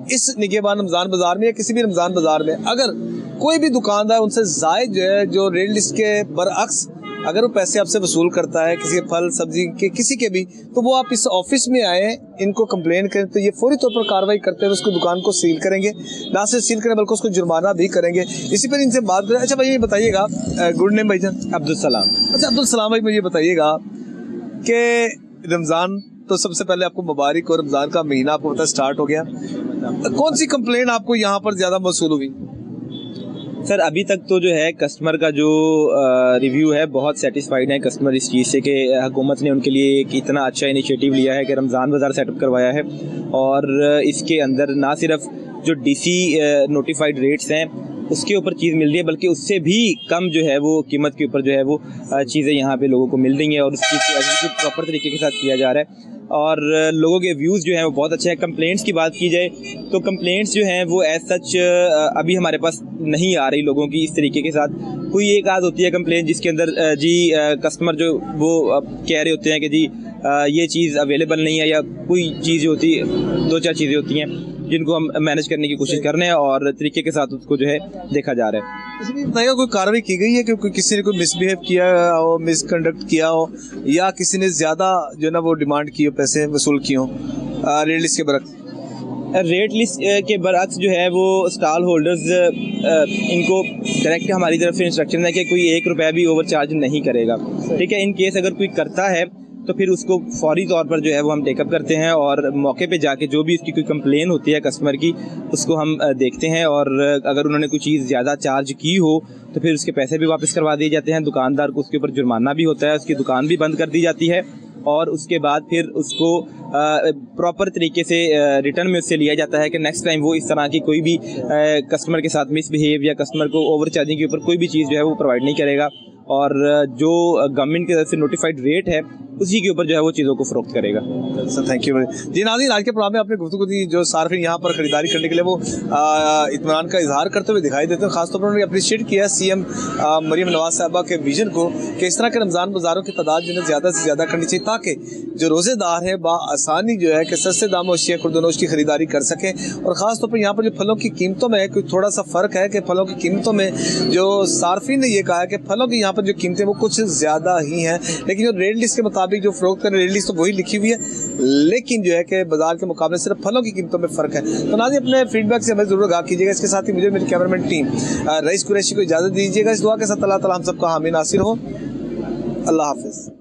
इस निगहबान रमज़ान बाज़ार में या किसी भी रमज़ान बाज़ार में, अगर कोई भी दुकानदार उनसे जायद जो है, जो रेट लिस्ट के बरअक्स अगर वो पैसे आपसे वसूल करता है किसी फल सब्जी के किसी के भी, तो वो आप इस ऑफिस में आए, इनको कंप्लेन करें तो ये फौरी तौर पर कार्रवाई करते हुए उसको दुकान को सील करेंगे। ना सिर्फ सील करें बल्कि उसको जुर्माना भी करेंगे। इसी पर इनसे बात करें। अच्छा भाई ये बताइएगा, गुड नेम भाईजान? अब्दुल सलाम। अच्छा अब्दुल सलाम भाई, मुझे बताइएगा कि रमज़ान तो सबसे पहले आपको मुबारक, और रमज़ान का महीना आपको पता स्टार्ट हो गया, कौन सी कंप्लेन आपको यहाँ पर ज़्यादा मौसूल हुई? सर अभी तक तो जो है कस्टमर का जो रिव्यू है बहुत सेटिस्फाइड है कस्टमर इस चीज़ से कि हुकूमत ने उनके लिए एक इतना अच्छा इनिशिएटिव लिया है कि रमज़ान बाज़ार सेटअप करवाया है, और इसके अंदर ना सिर्फ जो डीसी नोटिफाइड रेट्स हैं उसके ऊपर चीज़ मिल रही है, बल्कि उससे भी कम जो है वो कीमत के ऊपर जो है वो चीज़ें यहाँ पे लोगों को मिल रही हैं, और उस चीज़ को एग्जीक्यूट प्रॉपर तरीके के साथ किया जा रहा है, और लोगों के व्यूज़ जो हैं वो बहुत अच्छे हैं। कंप्लेंट्स की बात की जाए तो कंप्लेंट्स जो हैं वो एज सच अभी हमारे पास नहीं आ रही लोगों की इस तरीके के साथ। कोई एक आध होती है कंप्लेंट जिसके अंदर कस्टमर जो वो कह रहे होते हैं कि जी ये चीज़ अवेलेबल नहीं है, या कोई चीज़ होती है, दो चार चीज़ें होती हैं जिनको हम मैनेज करने की कोशिश कर रहे हैं और तरीके के साथ उसको जो है देखा जा रहा है। इसलिए बताइएगा कोई कार्रवाई की गई है कि कोई किसी ने कोई मिसबिहेव किया हो, मिसकंडक्ट किया हो, या किसी ने ज़्यादा जो ना वो डिमांड की हो, पैसे वसूल किए हो रेट लिस्ट के बरक्स? रेट लिस्ट के बरक्स जो है वो स्टॉल होल्डर्स इनको डायरेक्ट हमारी तरफ से इंस्ट्रक्शन है कि कोई ₹1 भी ओवर चार्ज नहीं करेगा, ठीक है। इन केस अगर कोई करता है तो फिर उसको फौरी तौर पर जो है वो हम टेकअप करते हैं, और मौके पे जाके जो भी उसकी कोई कंप्लेन होती है कस्टमर की उसको हम देखते हैं, और अगर उन्होंने कोई चीज़ ज़्यादा चार्ज की हो तो फिर उसके पैसे भी वापस करवा दिए जाते हैं। दुकानदार को उसके ऊपर जुर्माना भी होता है, उसकी दुकान भी बंद कर दी जाती है, और उसके बाद फिर उसको प्रॉपर तरीके से रिटर्न में उससे लिया जाता है कि नेक्स्ट टाइम वो इस तरह की कोई भी कस्टमर के साथ मिसबिहेव या कस्टमर को ओवर चार्जिंग के ऊपर कोई भी चीज़ जो है वो प्रोवाइड नहीं करेगा, और जो गवर्नमेंट की तरफ से नोटिफाइड रेट है उसी के ऊपर जो है वो चीज़ों को फरोख्त करेगा। थैंक यू जी। नाज़रीन, आज के प्रोग्राम में आपने गुफ्तगू दी, जो सार्फिन यहाँ पर खरीदारी करने के लिए वो इत्मीनान का इजहार करते हुए दिखाई देते हैं। खासतौर पर उन्होंने अप्रिशिएट किया सीएम मरीम नवाज साहबा के विजन को कि इस तरह के रमज़ान बाज़ारों की तादाद जो है ज़्यादा से ज़्यादा करनी चाहिए, ताकि जो रोज़ेदार है बआसानी जो है कि सस्ते दामों अशिया खुर्दनोश की खरीदारी कर सकें। और ख़ासतौर पर यहाँ पर जो फलों की कीमतों में कोई थोड़ा सा फ़र्क है कि फलों की कीमतों में जो सार्फिन ने ये कहा है कि फलों की यहाँ पर जो कीमतें वो कुछ ज़्यादा ही हैं, लेकिन जो रेट लिस्ट के मुताबिक जो फ़रोख्त कर रेट लिस्ट तो वही लिखी हुई है, लेकिन जो है कि बाजार के मुकाबले सिर्फ फलों की कीमतों में फ़र्क है। तो नाज़रीन, अपने फीडबैक से हमें ज़रूर आगाह कीजिएगा। इसके साथ ही मुझे मेरी कैमरामैन टीम रईस कुरैशी को इजाज़त दीजिएगा। इस दुआ के साथ अल्लाह ताला हम सबका हामी नासिर हो। अल्लाह हाफ़िज़।